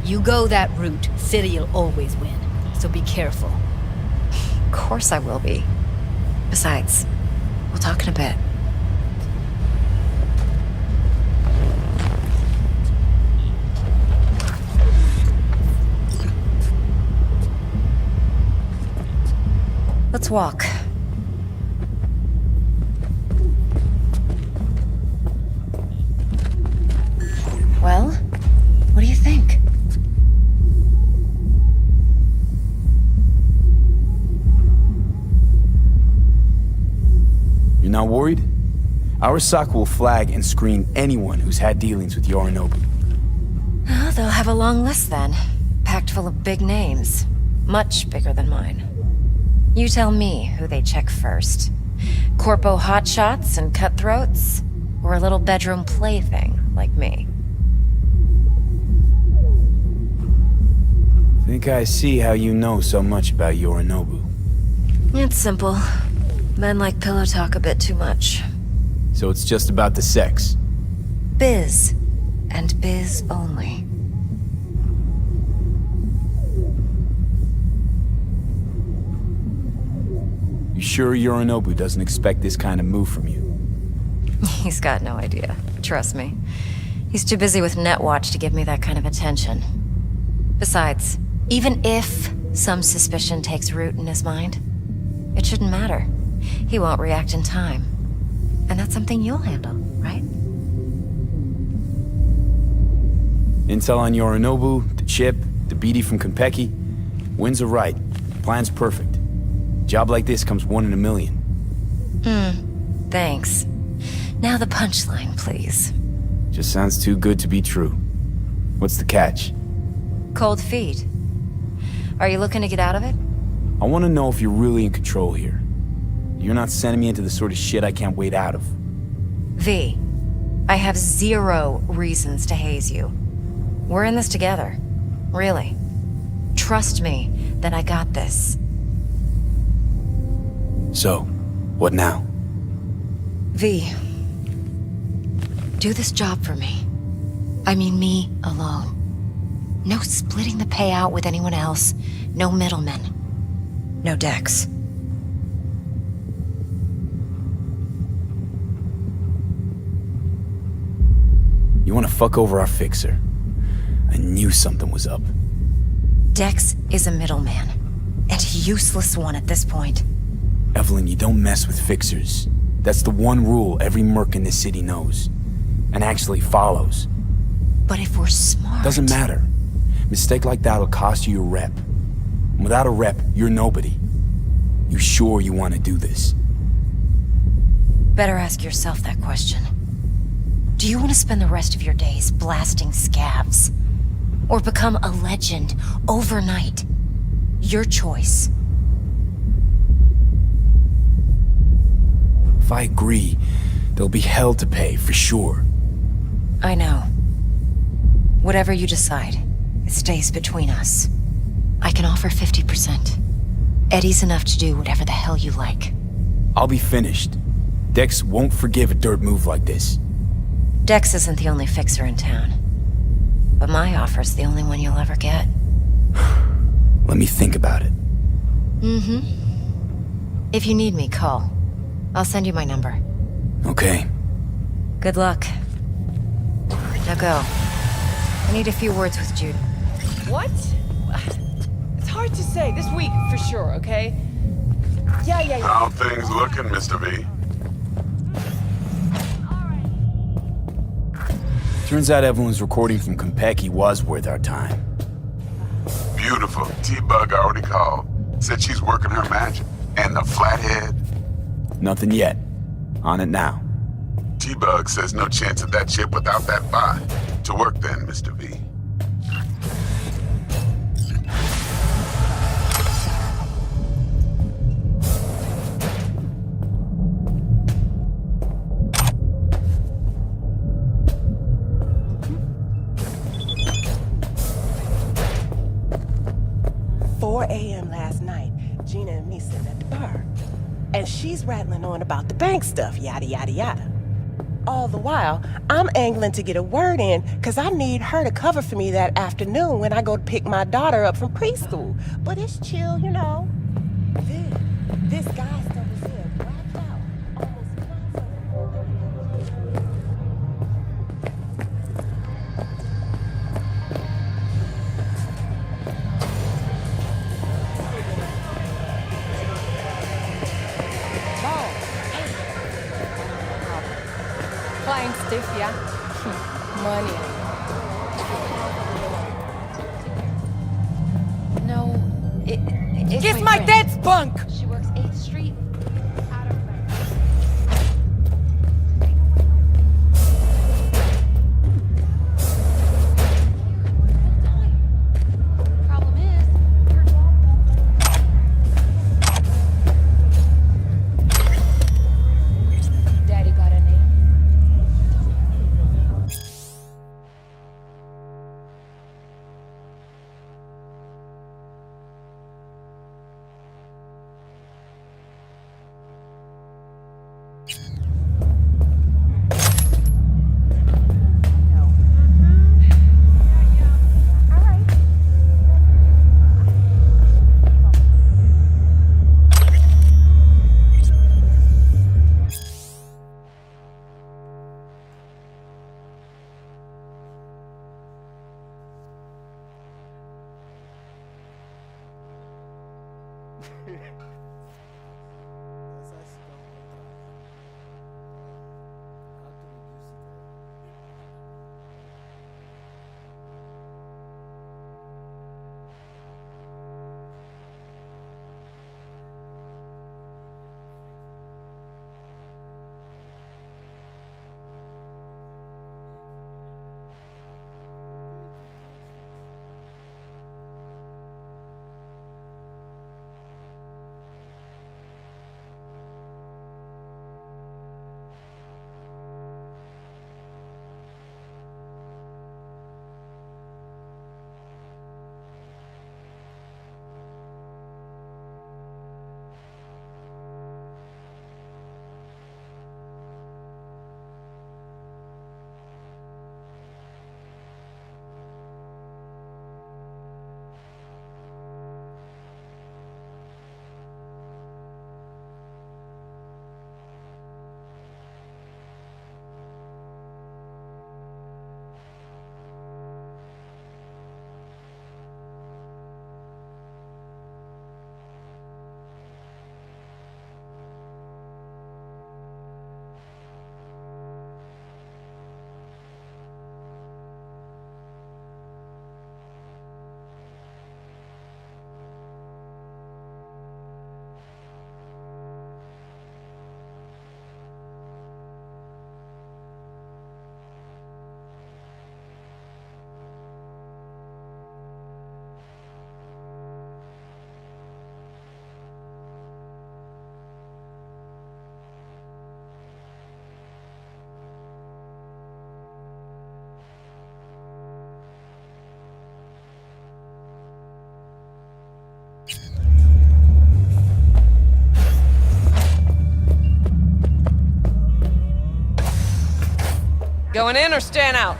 You go that route, City'll always win. So be careful. Of course I will be. Besides, we'll talk in a bit. Let's walk. Well, what do you think? You're not worried? Arasaka will flag and screen anyone who's had dealings with Yorinobu. Oh, they'll have a long list then. Packed full of big names. Much bigger than mine. You tell me who they check first. Corpo hotshots and cutthroats? Or a little bedroom plaything like me? Think I see how you know so much about Yorinobu. It's simple. Men like pillow talk a bit too much. So it's just about the sex. Biz. And biz only. You sure Yorinobu doesn't expect this kind of move from you? He's got no idea. Trust me. He's too busy with Netwatch to give me that kind of attention. Besides, even if some suspicion takes root in his mind, it shouldn't matter. He won't react in time. And that's something you'll handle, right? Intel on Yorinobu, the chip, the BD from Konpeki. Winds are right. Plan's perfect. Job like this comes 1 in a million. Thanks. Now the punchline, please. Just sounds too good to be true. What's the catch? Cold feet. Are you looking to get out of it? I want to know if you're really in control here. You're not sending me into the sort of shit I can't wait out of. V, I have 0 reasons to haze you. We're in this together. Really. Trust me that I got this. So, what now? V, do this job for me. I mean me alone. No splitting the payout with anyone else. No middlemen. No Dex. You want to fuck over our fixer? I knew something was up. Dex is a middleman. And a useless one at this point. Evelyn, you don't mess with fixers. That's the one rule every merc in this city knows. and actually follows. But if we're smart... Doesn't matter. Mistake like that'll cost you your rep. And without a rep, you're nobody. You sure you want to do this? Better ask yourself that question. Do you want to spend the rest of your days blasting scavs? Or become a legend overnight? Your choice. If I agree, there'll be hell to pay, for sure. I know. Whatever you decide, it stays between us. I can offer 50%. Eddie's enough to do whatever the hell you like. I'll be finished. Dex won't forgive a dirt move like this. Dex isn't the only fixer in town. But my offer's the only one you'll ever get. Let me think about it. Mm-hmm. If you need me, call. I'll send you my number. Okay. Good luck. Now go. I need a few words with Jude. What? It's hard to say. This week, for sure, okay? Yeah. How things looking, Mr. V? Turns out Evelyn's recording from Konpeki was worth our time. Beautiful. T-Bug already called. Said she's working her magic. And the flathead? Nothing yet. On it now. T-Bug says no chance of that ship without that buy. To work then, Mr. V. Last night, Gina and me sitting at the bar. And she's rattling on about the bank stuff, yada, yada, yada. All the while, I'm angling to get a word in because I need her to cover for me that afternoon when I go to pick my daughter up from preschool. But it's chill, you know. Then, this guy stumbles in, blacked out, Flying stiff, yeah? Money. No, it's Kiss my friend. dad's bunk! She works 8th Street. Problem is, Daddy got a name. Going in or staying out?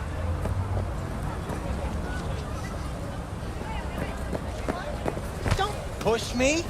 Don't push me.